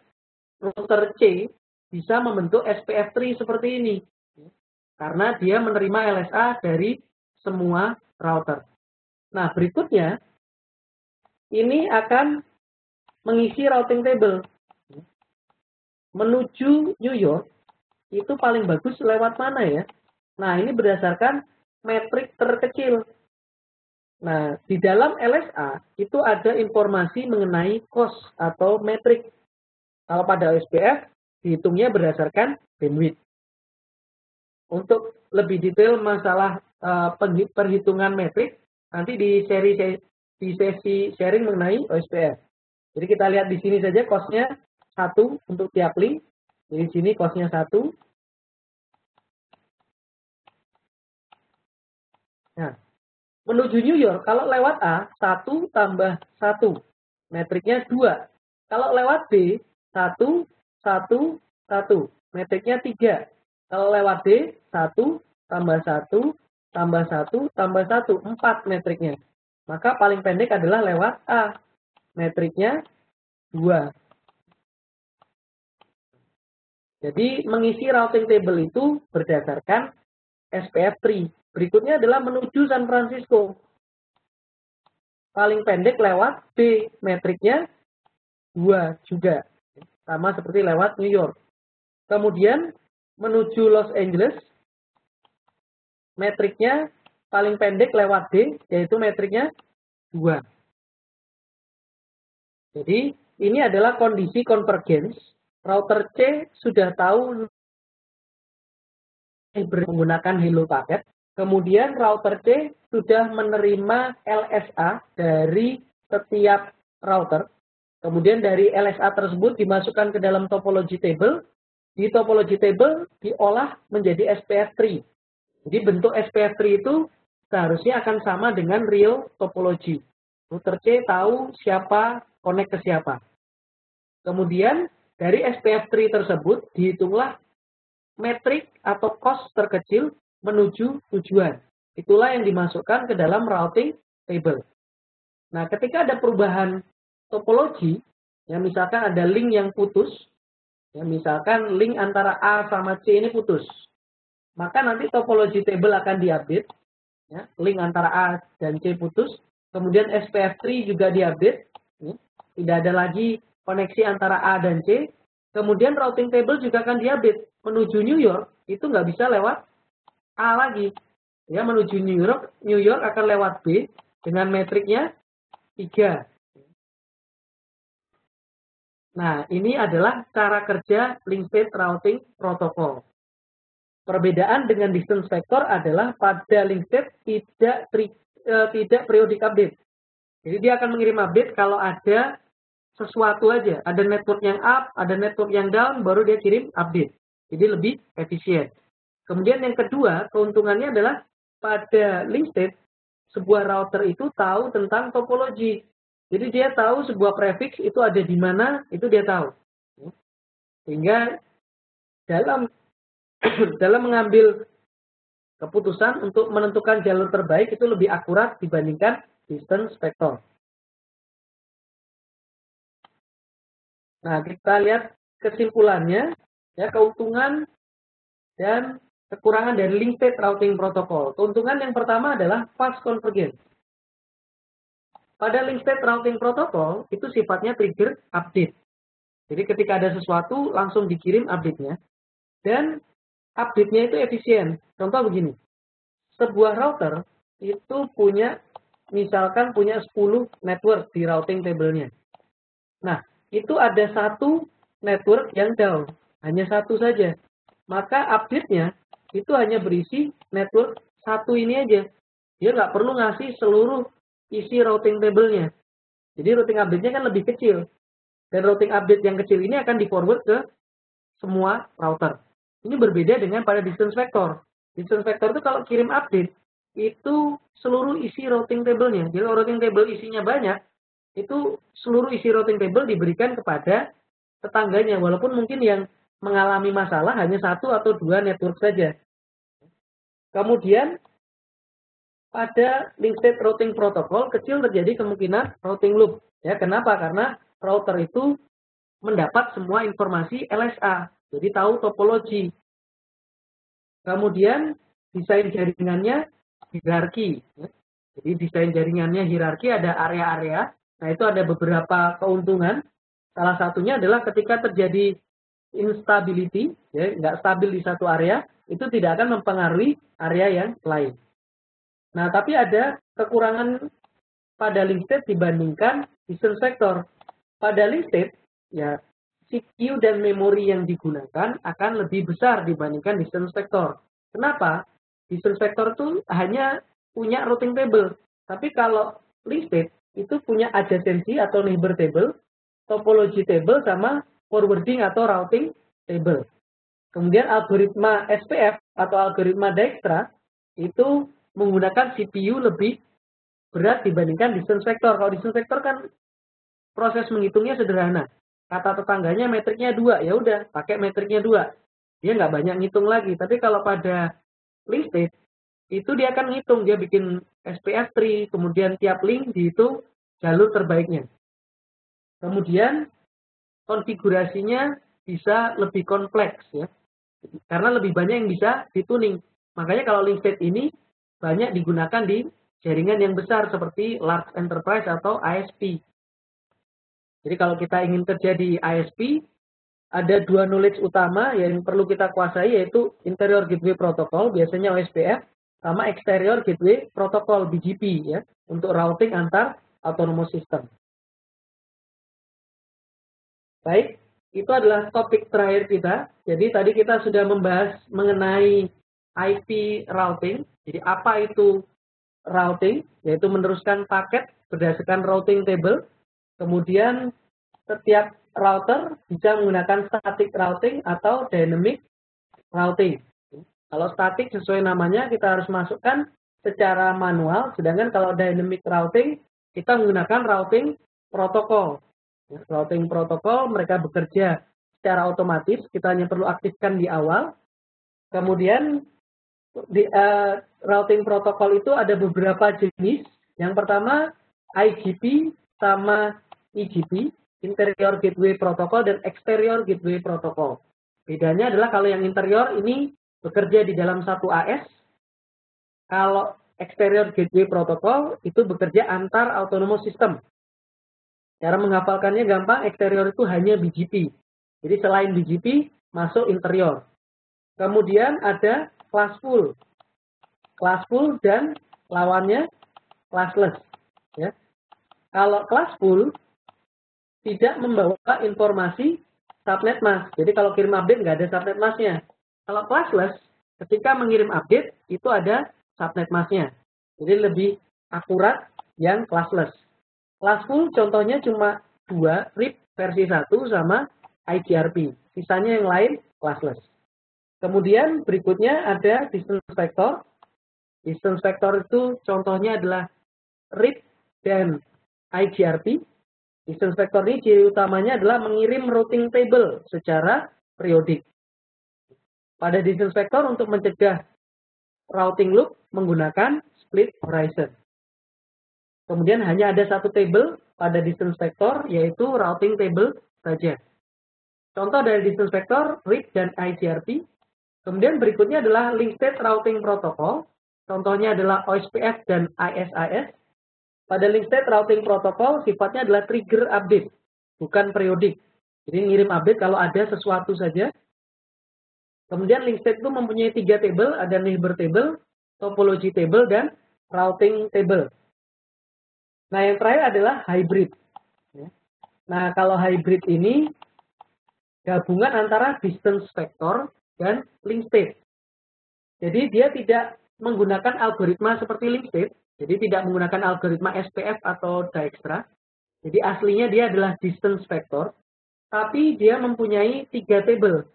router C bisa membentuk SPF tree seperti ini. Karena dia menerima LSA dari semua router. Nah, berikutnya, ini akan mengisi routing table. Menuju New York, itu paling bagus lewat mana ya? Nah, ini berdasarkan metrik terkecil. Nah, di dalam LSA, itu ada informasi mengenai cost atau metrik. Kalau pada OSPF, dihitungnya berdasarkan bandwidth. Untuk lebih detail masalah perhitungan metrik, nanti di sesi sharing mengenai OSPF. Jadi kita lihat di sini saja cost-nya 1 untuk tiap link. Jadi di sini cost-nya 1. Nah, menuju New York, kalau lewat A, 1 tambah 1. Metriknya 2. Kalau lewat B, 1, 1, 1. Metriknya 3. Kalau lewat D, 1, tambah 1, tambah 1, tambah 1. 4 metriknya. Maka paling pendek adalah lewat A. Metriknya 2. Jadi mengisi routing table itu berdasarkan SPF tree. Berikutnya adalah menuju San Francisco. Paling pendek lewat B. Metriknya 2 juga. Sama seperti lewat New York. Kemudian menuju Los Angeles. Metriknya paling pendek lewat D. Yaitu metriknya 2. Jadi ini adalah kondisi convergence. Router C sudah tahu menggunakan hello paket. Kemudian router C sudah menerima LSA dari setiap router. Kemudian dari LSA tersebut dimasukkan ke dalam topology table. Di topology table diolah menjadi SPF tree. Jadi bentuk SPF tree itu seharusnya akan sama dengan real topology. Router C tahu siapa connect ke siapa. Kemudian dari SPF tree tersebut dihitunglah metrik atau cost terkecil menuju tujuan. Itulah yang dimasukkan ke dalam routing table. Nah, ketika ada perubahan topologi, ya misalkan ada link yang putus, ya misalkan link antara A sama C ini putus, maka nanti topology table akan diupdate, ya, link antara A dan C putus, kemudian SPF tree juga diupdate, ya, tidak ada lagi koneksi antara A dan C, kemudian routing table juga akan diupdate. Menuju New York, itu nggak bisa lewat A lagi. Ya, menuju New York akan lewat B dengan metriknya 3. Nah, ini adalah cara kerja link state routing protocol. Perbedaan dengan distance vector adalah pada link state tidak periodic update. Jadi dia akan mengirim update kalau ada sesuatu aja. Ada network yang up, ada network yang down, baru dia kirim update. Jadi lebih efisien. Kemudian yang kedua, keuntungannya adalah pada link state, sebuah router itu tahu tentang topologi. Jadi dia tahu sebuah prefix itu ada di mana, itu dia tahu. Sehingga dalam mengambil keputusan untuk menentukan jalur terbaik itu lebih akurat dibandingkan distance vector. Nah, kita lihat kesimpulannya, ya, keuntungan dan kekurangan dari link state routing protocol. Keuntungan yang pertama adalah fast convergence. Pada link state routing protocol itu sifatnya trigger update. Jadi ketika ada sesuatu langsung dikirim update-nya. Dan update-nya itu efisien. Contoh begini. Sebuah router itu misalkan punya 10 network di routing table-nya. Nah, itu ada satu network yang down, hanya satu saja. Maka update-nya itu hanya berisi network satu ini aja. Dia nggak perlu ngasih seluruh isi routing table-nya. Jadi routing update-nya kan lebih kecil. Dan routing update yang kecil ini akan di-forward ke semua router. Ini berbeda dengan pada distance vector. Distance vector itu kalau kirim update, itu seluruh isi routing table-nya. Jadi kalau routing table isinya banyak, itu seluruh isi routing table diberikan kepada tetangganya. Walaupun mungkin yang mengalami masalah hanya satu atau dua network saja. Kemudian pada link state routing protocol kecil terjadi kemungkinan routing loop. Ya, kenapa? Karena router itu mendapat semua informasi LSA. Jadi tahu topologi. Kemudian desain jaringannya hierarki. Jadi desain jaringannya hierarki, ada area-area. Nah, itu ada beberapa keuntungan. Salah satunya adalah ketika terjadi instability, ya, nggak stabil di satu area, itu tidak akan mempengaruhi area yang lain. Nah, tapi ada kekurangan pada link state dibandingkan distance vector. Pada link state, ya, CPU dan memori yang digunakan akan lebih besar dibandingkan distance vector. Kenapa? Distance vector itu hanya punya routing table. Tapi kalau link state itu punya adjacency atau neighbor table, topology table, sama forwarding atau routing table. Kemudian algoritma SPF atau algoritma Dijkstra itu menggunakan CPU lebih berat dibandingkan distance vector. Kalau distance vector kan proses menghitungnya sederhana. Kata tetangganya metriknya 2, ya udah pakai metriknya 2. Dia nggak banyak ngitung lagi. Tapi kalau pada link link state, itu dia akan ngitung, dia bikin SPF tree, kemudian tiap link dihitung jalur terbaiknya. Kemudian konfigurasinya bisa lebih kompleks ya, karena lebih banyak yang bisa dituning. Makanya kalau link state ini banyak digunakan di jaringan yang besar seperti large enterprise atau ISP. Jadi kalau kita ingin kerja di ISP, ada dua knowledge utama yang perlu kita kuasai, yaitu interior gateway protocol, biasanya OSPF, sama exterior gateway protocol BGP ya, untuk routing antar autonomous system. Baik, itu adalah topik terakhir kita. Jadi tadi kita sudah membahas mengenai IP routing. Jadi apa itu routing? Yaitu meneruskan paket berdasarkan routing table. Kemudian setiap router bisa menggunakan static routing atau dynamic routing. Kalau static sesuai namanya kita harus masukkan secara manual, sedangkan kalau dynamic routing kita menggunakan routing protokol. Routing protokol mereka bekerja secara otomatis, kita hanya perlu aktifkan di awal. Kemudian di routing protokol itu ada beberapa jenis. Yang pertama IGP sama EGP, interior gateway protocol dan exterior gateway protocol. Bedanya adalah kalau yang interior ini bekerja di dalam satu AS, kalau exterior gateway protocol itu bekerja antar autonomous system. Cara menghafalkannya gampang, exterior itu hanya BGP. Jadi selain BGP, masuk interior. Kemudian ada classful. Classful dan lawannya classless. Ya. Kalau classful, tidak membawa informasi subnet mask. Jadi kalau kirim update nggak ada subnet masknya. Kalau classless, ketika mengirim update, itu ada subnet masknya. Jadi lebih akurat yang classless. Classful contohnya cuma 2, RIP versi 1 sama IGRP. Sisanya yang lain classless. Kemudian berikutnya ada distance vector. Distance vector itu contohnya adalah RIP dan IGRP. Distance vector ini ciri utamanya adalah mengirim routing table secara periodik. Pada distance vector untuk mencegah routing loop menggunakan split horizon. Kemudian hanya ada satu table pada distance vector, yaitu routing table saja. Contoh dari distance vector, RIP dan IGRP. Kemudian berikutnya adalah link state routing protocol. Contohnya adalah OSPF dan ISIS. Pada link state routing protocol sifatnya adalah trigger update, bukan periodik. Jadi ngirim update kalau ada sesuatu saja. Kemudian link state itu mempunyai 3 table, ada neighbor table, topology table, dan routing table. Nah, yang terakhir adalah hybrid. Nah, kalau hybrid ini gabungan antara distance vector dan link state. Jadi dia tidak menggunakan algoritma seperti link state, jadi tidak menggunakan algoritma SPF atau Dijkstra. Jadi aslinya dia adalah distance vector, tapi dia mempunyai 3 table.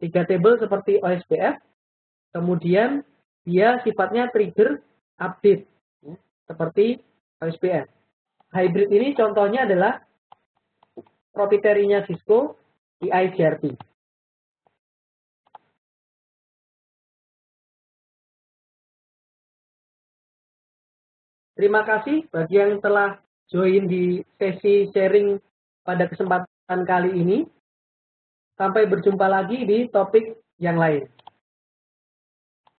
3 table seperti OSPF, kemudian dia sifatnya trigger update, seperti OSPF. Hybrid ini contohnya adalah proprietary-nya Cisco di IGRP. Terima kasih bagi yang telah join di sesi sharing pada kesempatan kali ini. Sampai berjumpa lagi di topik yang lain.